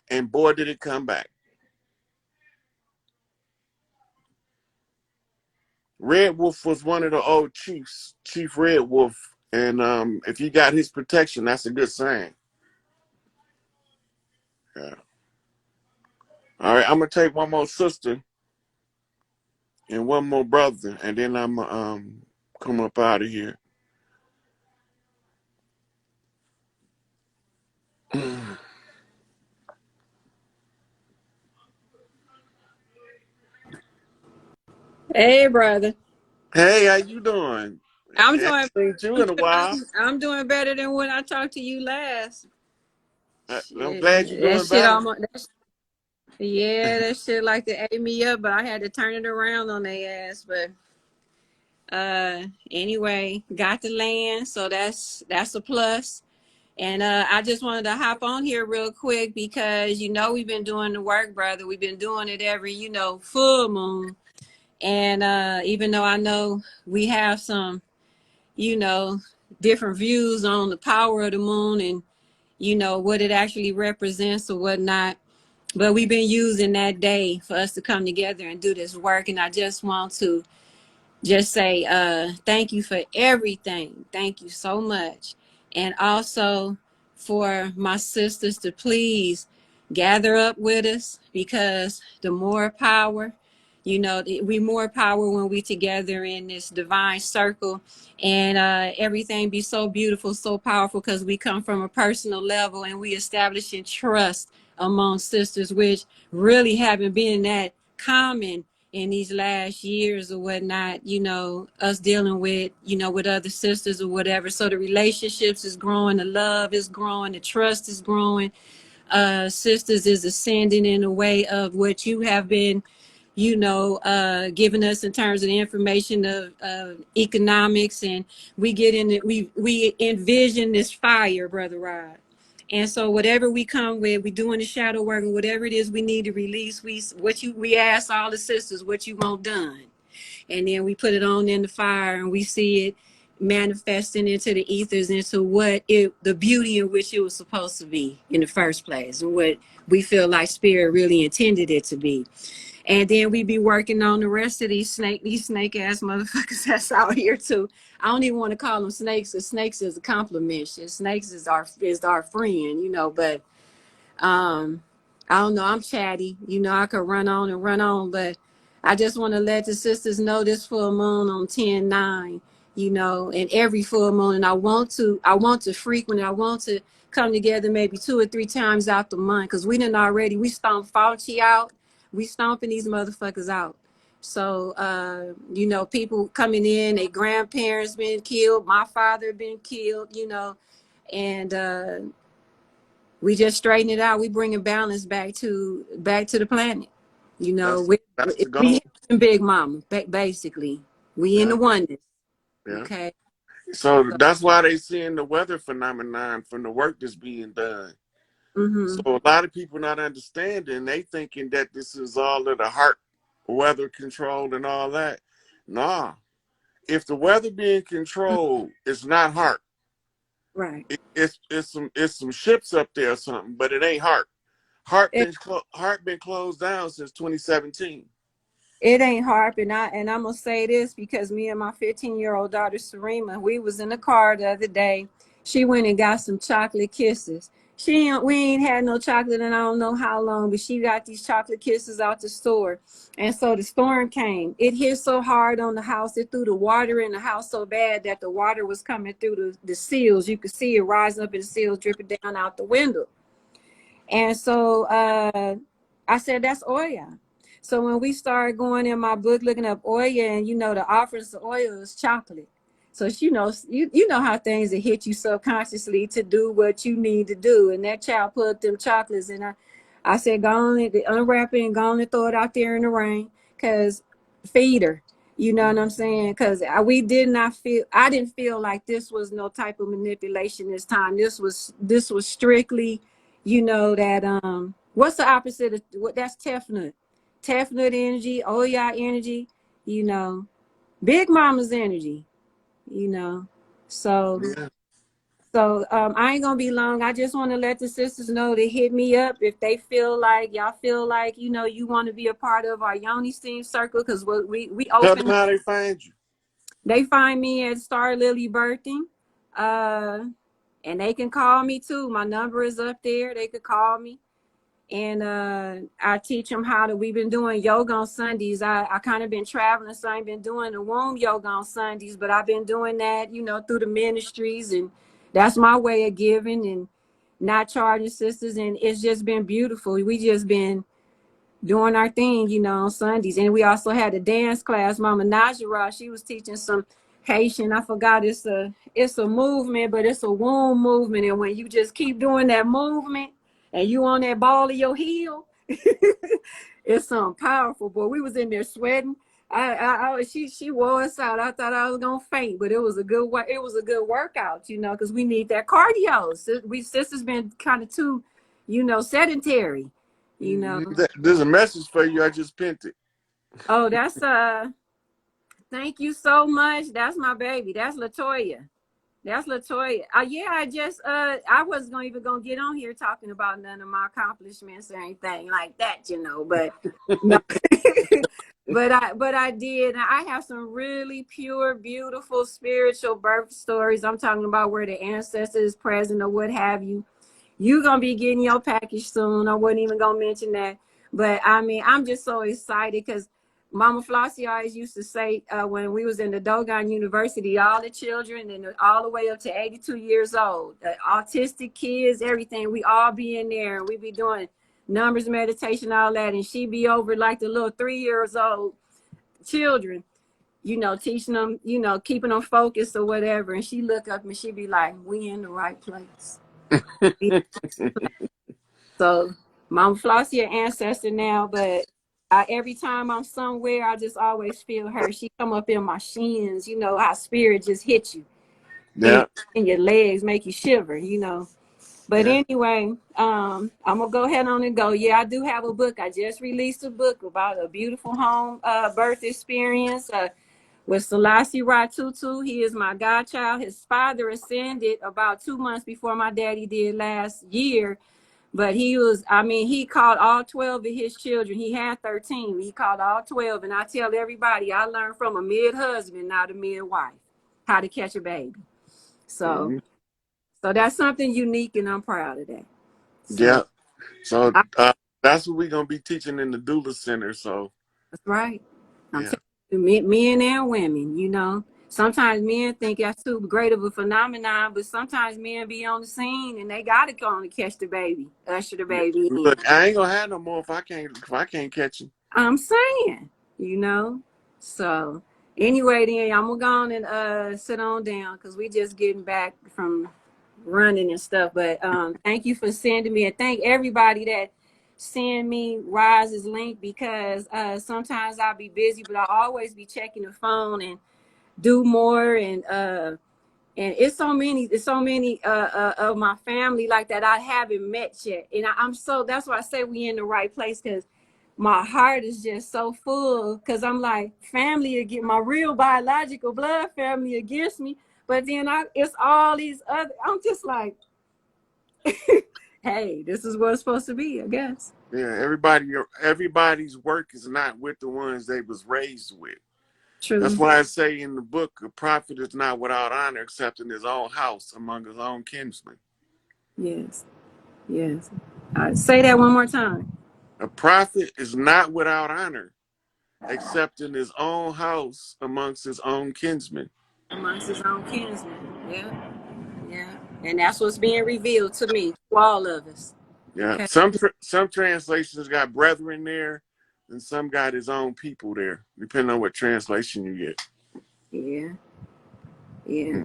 Speaker 1: and boy, did it come back. Red Wolf was one of the old chiefs, Chief Red Wolf, and if he got his protection, that's a good sign. Yeah. All right, I'm gonna take one more sister and one more brother, and then I'm come up out of here.
Speaker 7: Hey, brother.
Speaker 1: Hey, how you doing?
Speaker 7: I'm
Speaker 1: Haven't
Speaker 7: doing.
Speaker 1: seen you in a while.
Speaker 7: I'm doing better than when I talked to you last.
Speaker 1: I'm
Speaker 7: Shit,
Speaker 1: glad you're
Speaker 7: that
Speaker 1: doing
Speaker 7: shit
Speaker 1: better.
Speaker 7: almost. That shit like to ate me up, but I had to turn it around on their ass. But anyway, got the land, so that's a plus. And I just wanted to hop on here real quick because we've been doing the work, brother. We've been doing it every full moon, and even though I know we have some different views on the power of the moon and what it actually represents or whatnot. But we've been using that day for us to come together and do this work. And I just want to just say thank you for everything. Thank you so much. And also for my sisters to please gather up with us, because the more power, we more power when we together in this divine circle, and everything be so beautiful, so powerful, because we come from a personal level and we establishing trust among sisters, which really haven't been that common in these last years or whatnot, us dealing with, with other sisters or whatever. So the relationships is growing, the love is growing, the trust is growing. Sisters is ascending in a way of what you have been, giving us in terms of the information of economics. And we get in it, we envision this fire, Brother Rod. And so whatever we come with, we doing the shadow work, and whatever it is we need to release, we ask all the sisters what you want done. And then we put it on in the fire, and we see it manifesting into the ethers, into the beauty in which it was supposed to be in the first place, and what we feel like spirit really intended it to be. And then we be working on the rest of these snake ass motherfuckers that's out here too. I don't even want to call them snakes, because snakes is a compliment. Shit, snakes is our friend, but I don't know, I'm chatty. I could run on and run on, but I just want to let the sisters know this full moon on 10/9, and every full moon. And I want to frequent, I want to come together maybe 2 or 3 times out the month, because we stomped Fauci out. We stomping these motherfuckers out. So, people coming in, their grandparents been killed, my father been killed, and we just straighten it out. We bringing balance back to the planet.
Speaker 1: That's
Speaker 7: We
Speaker 1: that's the
Speaker 7: we
Speaker 1: goal.
Speaker 7: Big Mama, basically. We in
Speaker 1: Yeah,
Speaker 7: the oneness.
Speaker 1: yeah.
Speaker 7: Okay.
Speaker 1: So that's why they seeing the weather phenomenon from the work that's being done. So
Speaker 7: Mm-hmm.
Speaker 1: a lot of people not understanding, they thinking that this is all of the heart weather control and all that. Nah. If the weather being controlled, it's not heart.
Speaker 7: Right.
Speaker 1: It's some ships up there or something, but it ain't heart. Heart been closed down since 2017.
Speaker 7: It ain't harp, and I'm gonna say this because me and my 15-year-old daughter Serena, we was in the car the other day. She went and got some chocolate kisses. We ain't had no chocolate in I don't know how long, but she got these chocolate kisses out the store. And so the storm came. It hit so hard on the house, it threw the water in the house so bad that the water was coming through the seals. You could see it rising up in the seals, dripping down out the window. And so I said, that's oil. So when we started going in my book, looking up oil, and the offerings of oil is chocolate. So you know how things that hit you subconsciously to do what you need to do. And that child put up them chocolates, and I said, go on and unwrap it and go on and throw it out there in the rain, cause feed her. You know what I'm saying? Because I didn't feel like this was no type of manipulation this time. This was strictly, that what's the opposite of what? That's Tefnut. Tefnut energy, Oya energy, Big Mama's energy, you know. So
Speaker 1: Yeah.
Speaker 7: I ain't gonna be long. I just want to let the sisters know to hit me up if they feel like you want to be a part of our Yoni Steam circle, because we
Speaker 1: Tell them
Speaker 7: open.
Speaker 1: how they find you.
Speaker 7: They find me at Star Lily Birthing. And they can call me too. My number is up there. They could call me. And I teach them we've been doing yoga on Sundays. I kind of been traveling, so I ain't been doing the womb yoga on Sundays, but I've been doing that, through the ministries. And that's my way of giving and not charging sisters. And it's just been beautiful. We just been doing our thing, on Sundays. And we also had a dance class. Mama Najera, she was teaching some Haitian. I forgot it's a movement, but it's a womb movement. And when you just keep doing that movement and you on that ball of your heel, it's something powerful. Boy, we was in there sweating. She wore us out. I thought I was gonna faint, but it was a good workout, because we need that cardio. We sisters been kind of too, sedentary.
Speaker 1: There's a message for you. I just pinned it.
Speaker 7: Oh, that's thank you so much. That's my baby. That's Latoya. Yeah, I wasn't even gonna get on here talking about none of my accomplishments or anything like that, but no. but I did. I have some really pure, beautiful spiritual birth stories. I'm talking about where the ancestors present or what have you. You're going to be getting your package soon. I wasn't even going to mention that. But, I mean, I'm just so excited because Mama Flossie always used to say when we was in the Dogon University, all the children and all the way up to 82 years old, autistic kids, everything, we all be in there. And we be doing numbers meditation, all that. And she be over like the little 3 years old children, teaching them, keeping them focused or whatever. And she look up and she be like, we in the right place. So Mama Flossie an ancestor now, but every time I'm somewhere, I just always feel her. She come up in my shins, how spirit just hit you
Speaker 1: Yeah.
Speaker 7: in your legs, make you shiver, But
Speaker 1: Yeah.
Speaker 7: anyway, I'm gonna go ahead on and go. Yeah, I do have a book. I just released a book about a beautiful home birth experience with Selassie Ratutu. He is my godchild. His father ascended about 2 months before my daddy did last year. But he called all 12 of his children. He had 13. He called all 12. And I tell everybody, I learned from a mid-husband, not a mid-wife, how to catch a baby. So,
Speaker 1: Mm-hmm.
Speaker 7: so that's something unique, and I'm proud of that.
Speaker 1: Yeah.
Speaker 7: So,
Speaker 1: So that's what we're gonna be teaching in the doula center. So
Speaker 7: that's right. I'm
Speaker 1: yeah.
Speaker 7: telling you, men and women, Sometimes men think that's too great of a phenomenon, but sometimes men be on the scene and they gotta go on to catch the baby, usher the baby in.
Speaker 1: Look, I ain't gonna have no more if I can't catch him.
Speaker 7: I'm saying, So anyway, then I'm gonna go on and sit on down because we just getting back from running and stuff. But thank you for sending me, and thank everybody that send me Rise's link, because sometimes I'll be busy, but I'll always be checking the phone and do more and And it's so many of my family like that I haven't met yet. And I'm so, that's why I say we in the right place, because my heart is just so full, because I'm like, family again, my real biological blood family against me. But then it's all these other, I'm just like, hey, this is what it's supposed to be, I guess.
Speaker 1: Yeah, everybody's work is not with the ones they was raised with.
Speaker 7: True.
Speaker 1: That's why I say in the book, a prophet is not without honor except in his own house among his own kinsmen.
Speaker 7: Yes. Yes. Say that one more time.
Speaker 1: A prophet is not without honor except in his own house amongst his own kinsmen.
Speaker 7: Amongst his own kinsmen. Yeah. Yeah. And that's what's being revealed to me, to all of us.
Speaker 1: Yeah.
Speaker 7: Okay.
Speaker 1: Some translations got brethren there, and some got his own people there, depending on what translation you get.
Speaker 7: Yeah. Yeah.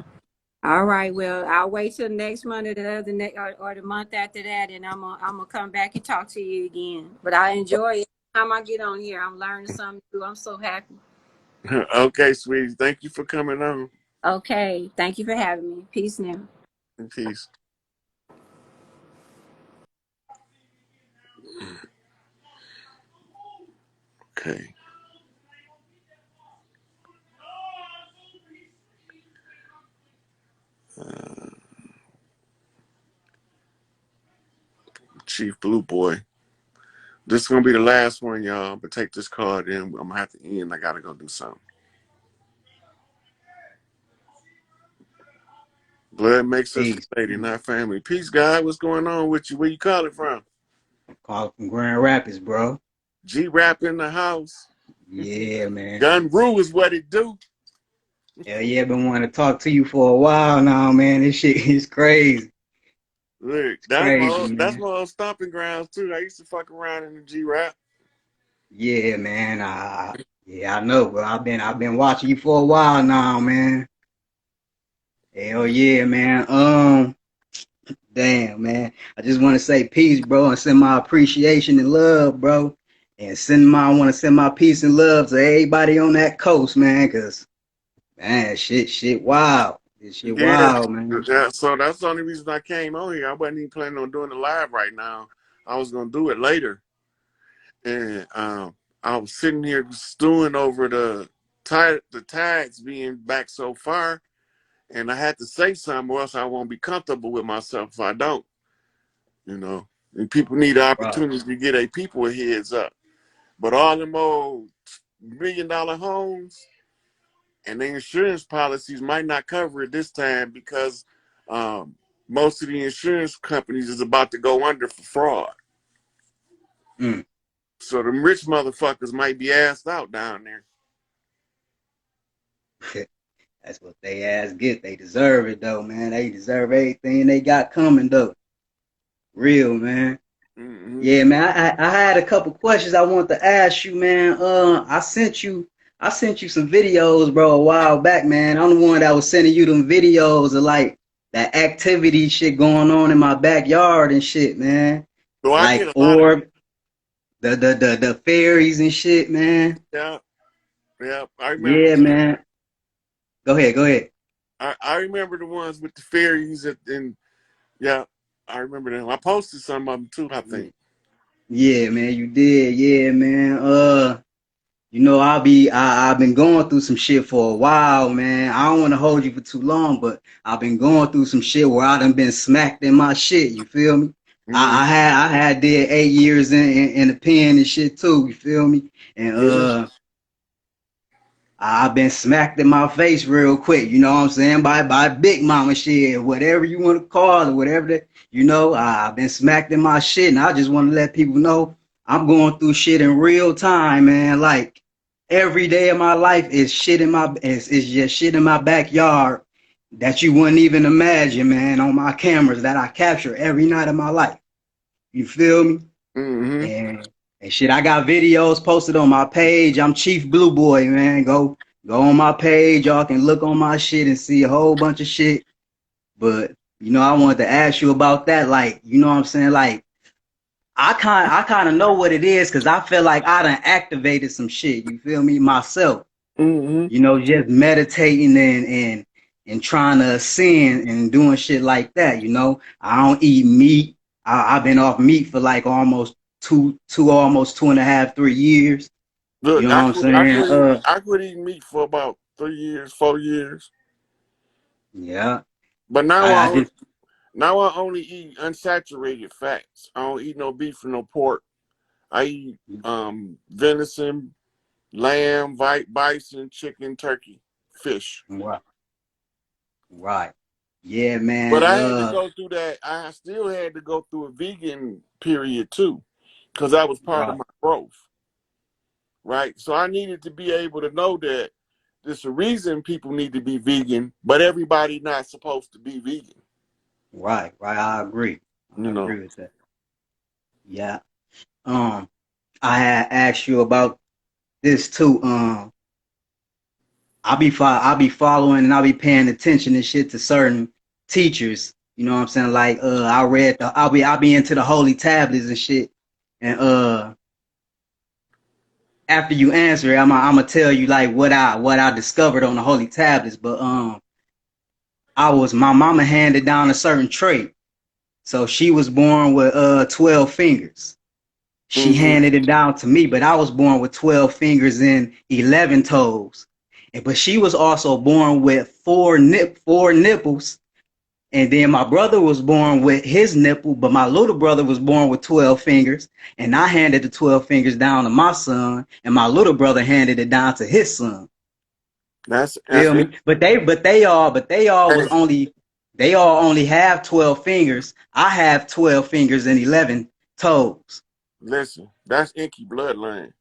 Speaker 7: All right. Well, I'll wait till next month or the month after that, and I'm gonna come back and talk to you again. But I enjoy it. Every time I get on here, I'm learning something new. I'm so happy.
Speaker 1: Okay, sweetie. Thank you for coming on.
Speaker 7: Okay. Thank you for having me. Peace now.
Speaker 1: Peace. Okay. Chief Blue Boy. This is gonna be the last one, y'all. But take this card in. I'm gonna have to end. I gotta go do something. Blood makes us
Speaker 8: Peace.
Speaker 1: lady, not family. Peace, God. What's going on with you? Where you calling from?
Speaker 8: Call from Grand Rapids, bro.
Speaker 1: G-Rap in the house.
Speaker 8: Yeah, man.
Speaker 1: Gun Rule is what it do.
Speaker 8: Hell yeah, been wanting to talk to you for a while now, man. This shit is crazy.
Speaker 1: Look,
Speaker 8: It's crazy,
Speaker 1: that's
Speaker 8: man.
Speaker 1: my old stomping grounds too. I used to fuck around in the G-Rap.
Speaker 8: Yeah, man. Yeah, I know, bro. I've been watching you for a while now, man. Hell yeah, man. Damn, man. I just want to say peace, bro, and send my appreciation and love, bro. And I want to send my peace and love to everybody on that coast, man, because, man, shit wild. This shit
Speaker 1: Yeah,
Speaker 8: wild, man.
Speaker 1: yeah. So that's the only reason I came on here. I wasn't even planning on doing it live right now. I was gonna do it later, and I was sitting here stewing over the tags being back so far, and I had to say something, or else I won't be comfortable with myself if I don't. You know, and people need the
Speaker 8: Bro.
Speaker 1: opportunity to get a people a heads up. But all them old $1 million homes and the insurance policies might not cover it this time because most of the insurance companies is about to go under for fraud.
Speaker 8: Mm.
Speaker 1: So them rich motherfuckers might be assed out down there.
Speaker 8: That's what they ass get. They deserve it though, man. They deserve everything they got coming though. Real, man.
Speaker 1: Mm-hmm.
Speaker 8: Yeah, man. I had a couple questions I want to ask you, man. I sent you some videos, bro, a while back, man. I'm the one that was sending you them videos of like that activity shit going on in my backyard and shit, man.
Speaker 1: So I
Speaker 8: Like
Speaker 1: get a lot of
Speaker 8: the fairies and shit, man.
Speaker 1: yeah. I remember.
Speaker 8: Yeah, man. Go ahead.
Speaker 1: I remember the ones with the fairies and yeah, I remember them. I posted some of them too, I think.
Speaker 8: Yeah, man, you did. Yeah, man. You know, I've been going through some shit for a while, man. I don't want to hold you for too long, but I've been going through some shit where I done been smacked in my shit. You feel me?
Speaker 1: Mm-hmm.
Speaker 8: I had did 8 years in the pen and shit too. You feel me? And
Speaker 1: Yeah.
Speaker 8: I've been smacked in my face real quick. You know what I'm saying? By Big Mama shit, whatever you want to call it, whatever that. You know, I've been smacked in my shit, and I just want to let people know I'm going through shit in real time, man. Like every day of my life is shit it's just shit in my backyard that you wouldn't even imagine, man, on my cameras that I capture every night of my life. You feel me?
Speaker 1: Mm-hmm.
Speaker 8: And shit, I got videos posted on my page. I'm Chief Blue Boy, man. Go on my page. Y'all can look on my shit and see a whole bunch of shit. But you know, I wanted to ask you about that. Like, you know what I'm saying? Like, I kind of know what it is because I feel like I done activated some shit. You feel me? Myself.
Speaker 1: Mm-hmm.
Speaker 8: You know, just meditating and trying to sin and doing shit like that. You know, I don't eat meat. I've been off meat for like almost almost 2.5, 3 years. You
Speaker 1: Look,
Speaker 8: know what I'm saying?
Speaker 1: I quit eating meat for about 3 years, 4 years.
Speaker 8: Yeah.
Speaker 1: But
Speaker 8: I just
Speaker 1: now I only eat unsaturated fats. I don't eat no beef or no pork. I eat venison, lamb, bison, chicken, turkey, fish.
Speaker 8: right, right. Yeah, man.
Speaker 1: But I had to go through that. I still had to go through a vegan period too, because that was part of
Speaker 8: Right,
Speaker 1: my growth, right? So I needed to be able to know that there's a reason people need to be vegan, but everybody not supposed to be vegan.
Speaker 8: right. I agree.
Speaker 1: You
Speaker 8: I
Speaker 1: know.
Speaker 8: agree with that. Yeah. Um, I had asked you about this too. I'll be following and I'll be paying attention and shit to certain teachers. You know what I'm saying? Like I'll be into the holy tablets and shit. And after you answer it, I'm gonna tell you like what I discovered on the holy tablets. But my mama handed down a certain trait. So she was born with 12 fingers. She
Speaker 1: Hmm.
Speaker 8: handed it down to me, but I was born with 12 fingers and 11 toes. But she was also born with four nipples. And then my brother was born with his nipple, but my little brother was born with 12 fingers. And I handed the 12 fingers down to my son, and my little brother handed it down to his son.
Speaker 1: That's
Speaker 8: Feel
Speaker 1: it.
Speaker 8: me? They all only have 12 fingers. I have 12 fingers and 11 toes.
Speaker 1: Listen, that's Inky bloodline.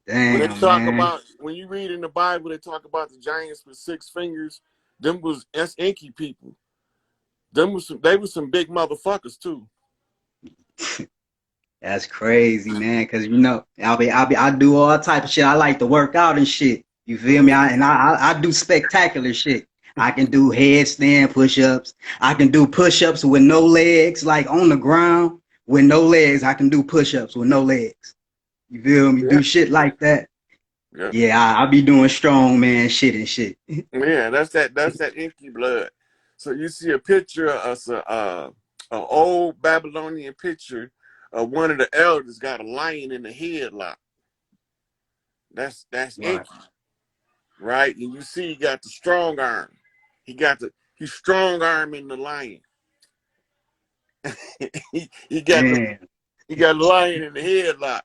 Speaker 8: Damn, man.
Speaker 1: When you read in the Bible, they talk about the giants with 6 fingers. That's Inky people. They were some big motherfuckers too.
Speaker 8: That's crazy, man. Cause you know, I do all type of shit. I like to work out and shit. You feel me?
Speaker 1: Mm-hmm.
Speaker 8: I do spectacular shit. I can do headstand push-ups. I can do push-ups with no legs, like on the ground with no legs. I can do push-ups with no legs. You feel me?
Speaker 1: Yeah,
Speaker 8: Do shit like that.
Speaker 1: yeah,
Speaker 8: Yeah, I be doing strong man shit and shit.
Speaker 1: yeah. That's that Inky blood. So you see a picture of an old Babylonian picture of one of the elders got a lion in the headlock. That's
Speaker 8: Right.
Speaker 1: Inky, right? And you see he got the strong arm. He's strong arming the lion. he got the
Speaker 8: Damn.
Speaker 1: he got the lion in the headlock.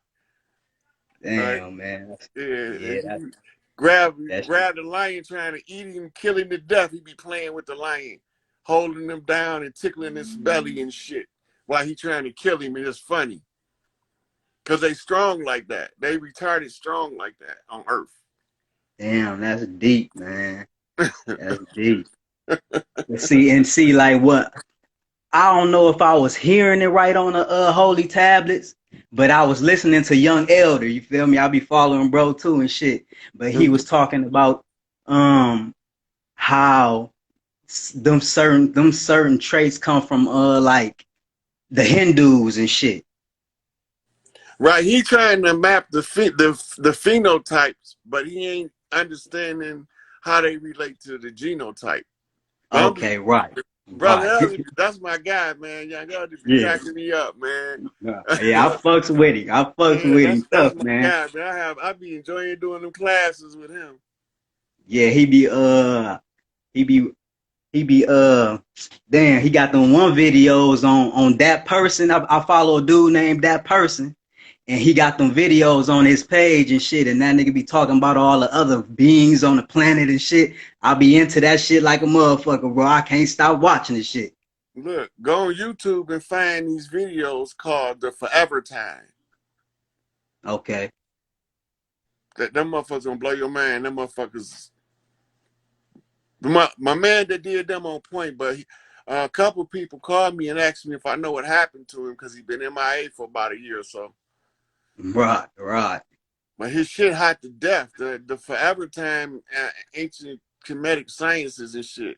Speaker 1: Right?
Speaker 8: Damn, man.
Speaker 1: Yeah,
Speaker 8: Yeah,
Speaker 1: and you grab
Speaker 8: that's
Speaker 1: grab the lion trying to eat him, kill him to death. He be playing with the lion, holding him down and tickling his belly and shit while he trying to kill him. And it's funny because they strong like that. They retarded strong like that on Earth.
Speaker 8: damn, that's deep, man. That's deep. See, like what I don't know if I was hearing it right on the holy tablets, but I was listening to Young Elder. You feel me? I be following bro too and shit. But he was talking about how them certain traits come from like the Hindus and shit.
Speaker 1: Right, he trying to map the phenotypes, but he ain't understanding how they relate to the genotype. But
Speaker 8: Okay, right,
Speaker 1: Brother
Speaker 8: right.
Speaker 1: Elder, that's my guy, man. Y'all got to be
Speaker 8: Yeah,
Speaker 1: cracking me up, man.
Speaker 8: yeah. I fucks with him. I fucks
Speaker 1: Yeah,
Speaker 8: with
Speaker 1: that's
Speaker 8: him
Speaker 1: that's
Speaker 8: tough,
Speaker 1: my
Speaker 8: man.
Speaker 1: guy, man. I be enjoying doing them classes with him.
Speaker 8: Yeah, he be He be damn, he got them one videos on that person. I follow a dude named that person, and he got them videos on his page and shit. And that nigga be talking about all the other beings on the planet and shit. I be into that shit like a motherfucker, bro. I can't stop watching this shit.
Speaker 1: Look, go on YouTube and find these videos called the Forever Time.
Speaker 8: Okay.
Speaker 1: Them motherfuckers gonna blow your mind. Them motherfuckers. My man that did them on point, but a couple people called me and asked me if I know what happened to him because he been MIA for about a year or so.
Speaker 8: Right, right.
Speaker 1: But his shit hot to death. The Forever Time ancient Kemetic sciences and shit.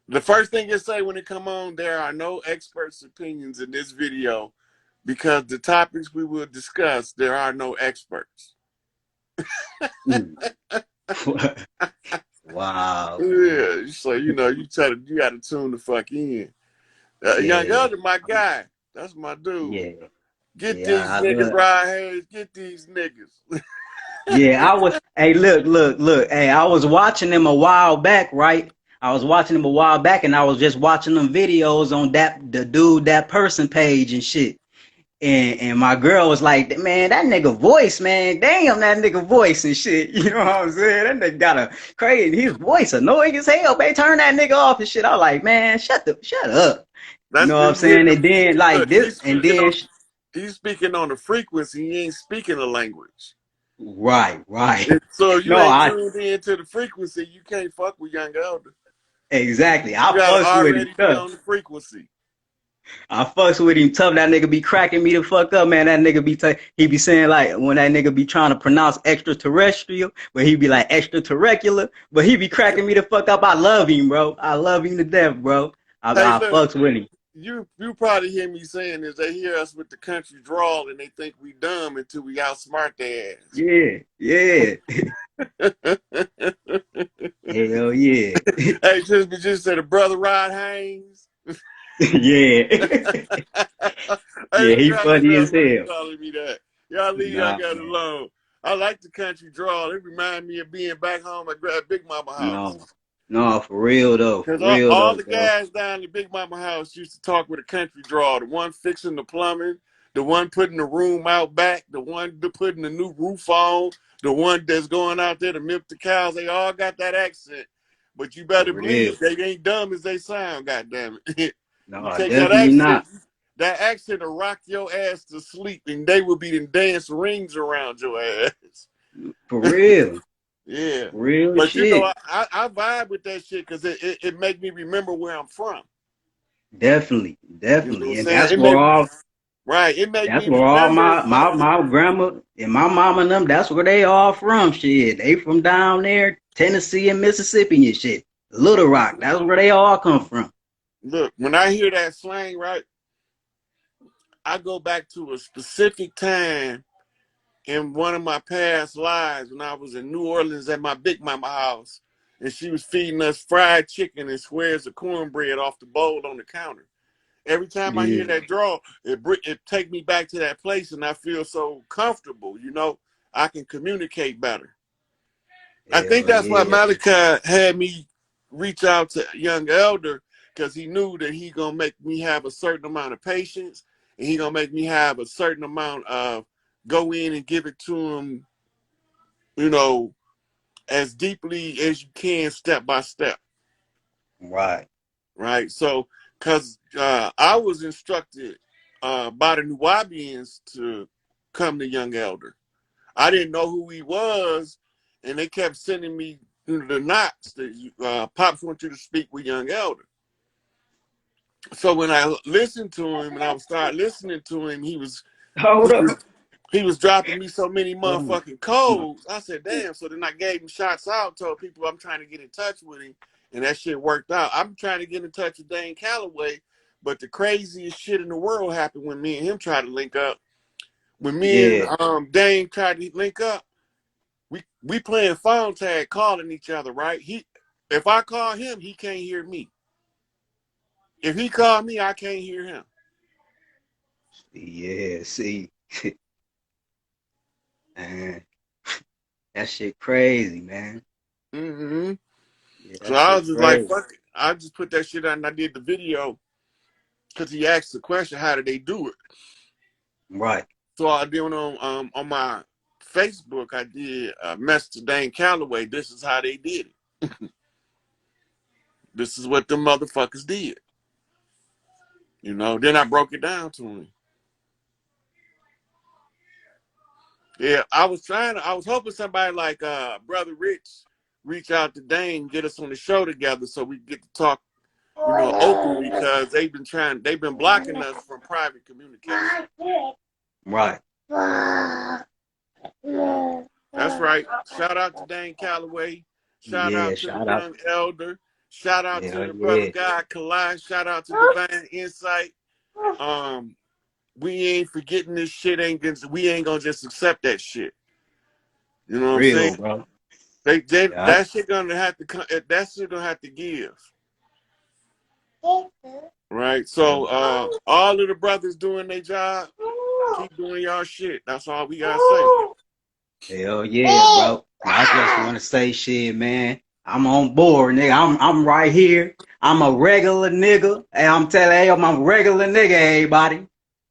Speaker 1: The first thing it say when it come on, there are no experts' opinions in this video because the topics we will discuss, there are no experts.
Speaker 8: Mm. Wow.
Speaker 1: Yeah, so you gotta tune the fuck in. Young
Speaker 8: Yeah.
Speaker 1: Elder, my guy. That's my dude.
Speaker 8: Yeah.
Speaker 1: Get
Speaker 8: Yeah.
Speaker 1: these
Speaker 8: I
Speaker 1: niggas,
Speaker 8: love.
Speaker 1: Rod Hayes. Get these niggas.
Speaker 8: Yeah, I was. Hey, look. Hey, I was watching them a while back, right? I was watching them a while back, and I was just watching them videos on the dude, that person page and shit. And my girl was like, man, that nigga voice, man, damn, that nigga voice and shit. You know what I'm saying? That nigga got a crazy, his voice annoying as hell, man. Turn that nigga off and shit. I was like, man, shut up. You
Speaker 1: That's
Speaker 8: know what I'm
Speaker 1: because
Speaker 8: saying? And then like
Speaker 1: look,
Speaker 8: this, and then
Speaker 1: he's speaking on the frequency. He ain't speaking the language.
Speaker 8: right.
Speaker 1: And so you
Speaker 8: No,
Speaker 1: ain't
Speaker 8: I
Speaker 1: tuned into the frequency. You can't fuck with Young Elder.
Speaker 8: exactly.
Speaker 1: You
Speaker 8: I
Speaker 1: gotta
Speaker 8: fucks with him
Speaker 1: already be
Speaker 8: tough.
Speaker 1: on the frequency.
Speaker 8: I fucks with him tough. That nigga be cracking me the fuck up, man. That nigga he be saying like when that nigga be trying to pronounce extraterrestrial, but he be like extraterrestrial, but he be cracking me the fuck up. I love him, bro. I love him to death, bro.
Speaker 1: Hey,
Speaker 8: I
Speaker 1: look,
Speaker 8: fucks with him.
Speaker 1: you probably hear me saying this. They hear us with the country drawl and they think we dumb until we outsmart their ass.
Speaker 8: Yeah. Hell yeah.
Speaker 1: Hey, just said the brother Rod Haynes.
Speaker 8: Yeah.
Speaker 1: Hey,
Speaker 8: Yeah,
Speaker 1: let me
Speaker 8: he
Speaker 1: call
Speaker 8: funny
Speaker 1: yourself.
Speaker 8: as
Speaker 1: Why you
Speaker 8: hell.
Speaker 1: calling me that? Y'all leave y'all
Speaker 8: Nah,
Speaker 1: got it
Speaker 8: man.
Speaker 1: alone. I like the country drawl. It remind me of being back home at Big Mama house.
Speaker 8: No, for real though. For
Speaker 1: Because
Speaker 8: real
Speaker 1: all
Speaker 8: though,
Speaker 1: the
Speaker 8: bro.
Speaker 1: guys down in Big Mama house used to talk with a country drawl. The one fixing the plumbing, the one putting the room out back, the one putting the new roof on, the one that's going out there to milk the cows. They all got that accent. But you better
Speaker 8: For real.
Speaker 1: believe they ain't dumb as they sound, goddammit. You
Speaker 8: No,
Speaker 1: take
Speaker 8: definitely not.
Speaker 1: that accent will rock your ass to sleep, and they will be in dance rings around your ass.
Speaker 8: For real.
Speaker 1: Yeah.
Speaker 8: Real
Speaker 1: But
Speaker 8: shit.
Speaker 1: I vibe with that shit because it make me remember where I'm from.
Speaker 8: Definitely.
Speaker 1: You know what I'm
Speaker 8: Definitely. And
Speaker 1: saying? It made me right. It made
Speaker 8: that's
Speaker 1: me
Speaker 8: where all
Speaker 1: remember
Speaker 8: my grandma and my mama and them, that's where they all from. Shit. They from down there, Tennessee and Mississippi and shit. Little Rock. That's where they all come from.
Speaker 1: look, when I hear that slang, right, I go back to a specific time in one of my past lives when I was in New Orleans at my Big Mama house, and she was feeding us fried chicken and squares of cornbread off the bowl on the counter. Every time I hear
Speaker 8: Yeah.
Speaker 1: that draw, it take me back to that place, and I feel so comfortable. I can communicate better. I think
Speaker 8: Hell
Speaker 1: that's why
Speaker 8: yeah.
Speaker 1: Malachi had me reach out to Young Elder because he knew that he gonna make me have a certain amount of patience, and he gonna make me have a certain amount of go in and give it to him, you know, as deeply as you can, step by step.
Speaker 8: Right.
Speaker 1: Right. So, because I was instructed by the Nuwabians to come to Young Elder. I didn't know who he was, and they kept sending me the knots that Pops want you to speak with Young Elder. So when I listened to him and I would start listening to him,
Speaker 8: Hold up.
Speaker 1: he was dropping me so many
Speaker 8: Hold on.
Speaker 1: motherfucking codes. I said, damn. So then I gave him shots out, told people I'm trying to get in touch with him, and that shit worked out. I'm trying to get in touch with Dane Calloway, but the craziest shit in the world happened when me and him tried to link up. When me and
Speaker 8: Yeah.
Speaker 1: Dane tried to link up, we playing phone tag, calling each other, right? If I call him, he can't hear me. If he call me, I can't hear him.
Speaker 8: Yeah. See. Man, that shit crazy, man.
Speaker 1: Mm-hmm.
Speaker 8: Yeah,
Speaker 1: So
Speaker 8: that
Speaker 1: I
Speaker 8: shit
Speaker 1: was just like,
Speaker 8: crazy.
Speaker 1: fuck it. I just put that shit out and I did the video because he asked the question, how did they do it?
Speaker 8: Right.
Speaker 1: So I did on my Facebook, I did a message to Dane Calloway. This is how they did it. This is what the motherfuckers did. Then I broke it down to him. Yeah, I was hoping somebody like Brother Rich reach out to Dane, get us on the show together so we get to talk, openly because they've been blocking us from private communication.
Speaker 8: Right.
Speaker 1: That's right. Shout out to Dane Calloway. Shout
Speaker 8: Yeah,
Speaker 1: out to the
Speaker 8: shout out.
Speaker 1: Young Elder. Shout out to
Speaker 8: Hell
Speaker 1: the brother
Speaker 8: yeah.
Speaker 1: God Kalai. Shout out to Divine Insight. We ain't forgetting this shit. We ain't gonna just accept that shit. You know what I'm
Speaker 8: Real,
Speaker 1: saying?
Speaker 8: bro. Yeah.
Speaker 1: That shit gonna have to come. That shit gonna have to give. Right. So all of the brothers doing their job, keep doing y'all shit. That's all we gotta say.
Speaker 8: Hell yeah, bro. I just want to say shit, man. I'm on board, nigga. I'm right here. I'm a regular nigga. And I'm telling you, I'm a regular nigga, everybody.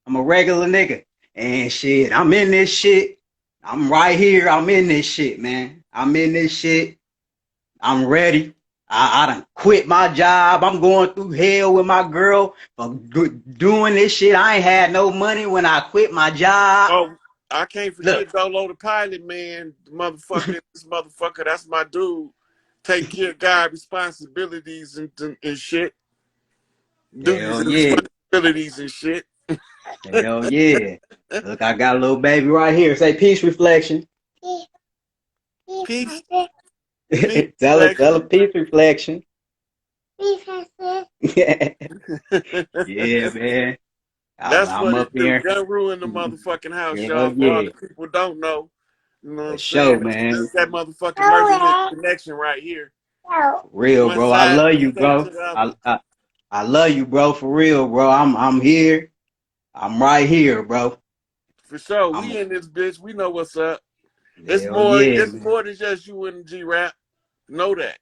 Speaker 8: I'm a regular nigga. And shit, I'm in this shit. I'm right here. I'm in this shit, man. I'm in this shit. I'm ready. I done quit my job. I'm going through hell with my girl for doing this shit. I ain't had no money when I quit my job.
Speaker 1: Oh, I can't
Speaker 8: Look,
Speaker 1: forget Dolo the pilot, man. The motherfucker, this motherfucker, that's my dude. Take care of God responsibilities and shit. Duties
Speaker 8: hell
Speaker 1: and
Speaker 8: yeah.
Speaker 1: responsibilities and shit.
Speaker 8: Hell yeah. Look, I got a little baby right here. Say peace reflection.
Speaker 1: Peace, peace,
Speaker 8: tell her peace reflection. yeah, man.
Speaker 1: That's
Speaker 8: I'm
Speaker 1: what
Speaker 8: up
Speaker 1: it do.
Speaker 8: here.
Speaker 1: Gun ruin the motherfucking house,
Speaker 8: Hell
Speaker 1: y'all. For all
Speaker 8: yeah.
Speaker 1: the people don't know, you know what
Speaker 8: For
Speaker 1: I'm
Speaker 8: sure,
Speaker 1: saying?
Speaker 8: man.
Speaker 1: That's that motherfucking murder connection right here.
Speaker 8: For real,
Speaker 1: One
Speaker 8: bro. I
Speaker 1: side
Speaker 8: love
Speaker 1: don't
Speaker 8: you,
Speaker 1: say to
Speaker 8: bro.
Speaker 1: the other.
Speaker 8: I love you, bro. For real, bro. I'm here. I'm right here, bro.
Speaker 1: For sure.
Speaker 8: I'm
Speaker 1: We in this bitch. We know what's up.
Speaker 8: hell yeah,
Speaker 1: It's
Speaker 8: man.
Speaker 1: more than just you and G-Rap. Know that.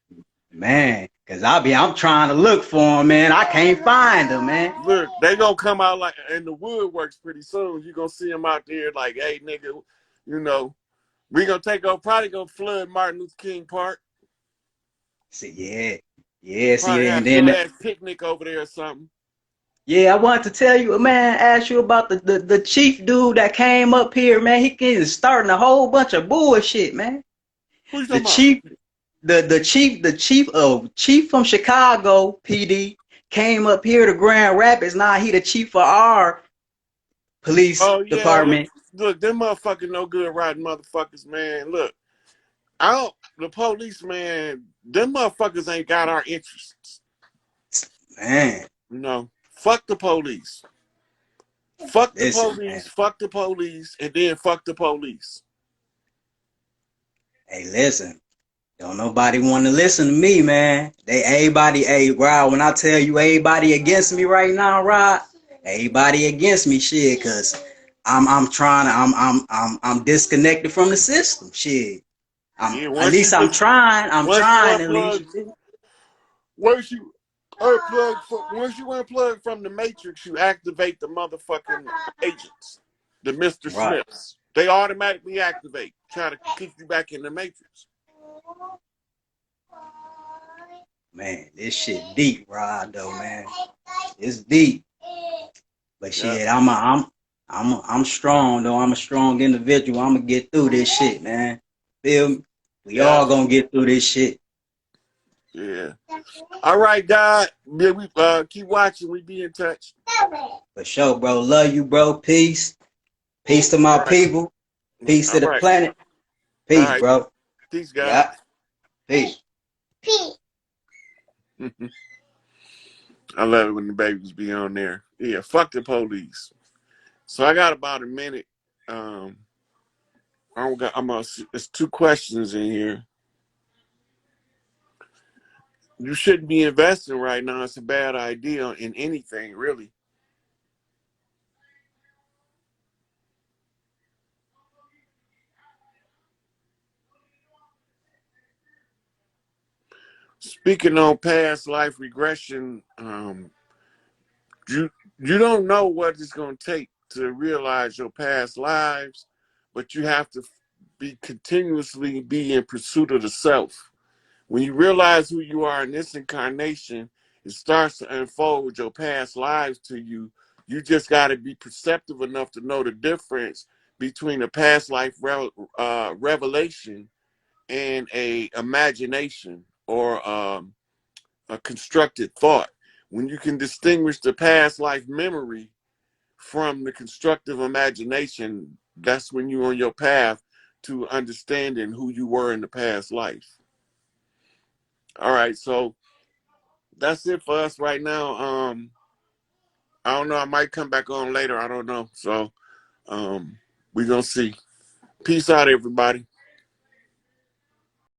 Speaker 8: Man, cause I'm trying to look for him, man. I can't find him, man.
Speaker 1: Look, they gonna come out like in the woodworks pretty soon. You gonna see them out there like, hey, nigga, you know, we gonna probably gonna flood Martin Luther King Park.
Speaker 8: See, yeah.
Speaker 1: Probably
Speaker 8: See,
Speaker 1: have
Speaker 8: and
Speaker 1: a little
Speaker 8: then
Speaker 1: ass picnic over there or something.
Speaker 8: yeah, I wanted to tell you, man. Ask you about the chief dude that came up here, man. He is starting a whole bunch of bullshit, man.
Speaker 1: Who you
Speaker 8: The
Speaker 1: talking about?
Speaker 8: chief, the chief from Chicago PD came up here to Grand Rapids. Now he the chief of our police
Speaker 1: Oh yeah,
Speaker 8: department.
Speaker 1: look, them motherfucking no good riding motherfuckers, man. Look, the police, man, them motherfuckers ain't got our interests.
Speaker 8: Man,
Speaker 1: You know, fuck the police. Fuck the
Speaker 8: listen, man.
Speaker 1: police, and then fuck the police.
Speaker 8: Hey, listen. Don't nobody want to listen to me, man. Hey, Rod, when I tell you everybody against me right now, Rod, everybody against me, shit, cause I'm disconnected from the system, shit.
Speaker 1: Yeah,
Speaker 8: At least I'm trying. I'm
Speaker 1: once you
Speaker 8: trying at least.
Speaker 1: unplug, once you once you unplug from the matrix, you activate the motherfucking agents, the Mr.
Speaker 8: Right,
Speaker 1: Smiths. They automatically activate, try to keep you back in the matrix.
Speaker 8: man. This shit deep, Rod, though, man. It's deep. But
Speaker 1: Yeah,
Speaker 8: shit, I'm strong though. I'm a strong individual. I'm gonna get through this shit, man. Feel me? We
Speaker 1: yeah,
Speaker 8: all gonna get through this shit.
Speaker 1: yeah. All right, God. Yeah, we keep watching. We be in touch.
Speaker 8: For sure, bro. Love you, bro. Peace. Peace to my
Speaker 1: All right,
Speaker 8: people. Peace to
Speaker 1: all
Speaker 8: the
Speaker 1: right,
Speaker 8: planet.
Speaker 1: all
Speaker 8: Peace,
Speaker 1: right.
Speaker 8: bro.
Speaker 1: Peace, God.
Speaker 8: Yeah. Peace.
Speaker 1: I love it when the babies be on there. Yeah, fuck the police. So I got about a minute. It's two questions in here. You shouldn't be investing right now. It's a bad idea in anything, really. Speaking on past life regression, you don't know what it's going to take to realize your past lives, but you have to continuously be in pursuit of the self. When you realize who you are in this incarnation, it starts to unfold your past lives to you. You just got to be perceptive enough to know the difference between a past life revelation and a imagination or a constructed thought. When you can distinguish the past life memory from the constructive imagination, that's when you're on your path to understanding who you were in the past life. All right, so that's it for us right now. I don't know. I might come back on later. I don't know. So we're gonna see. Peace out, everybody.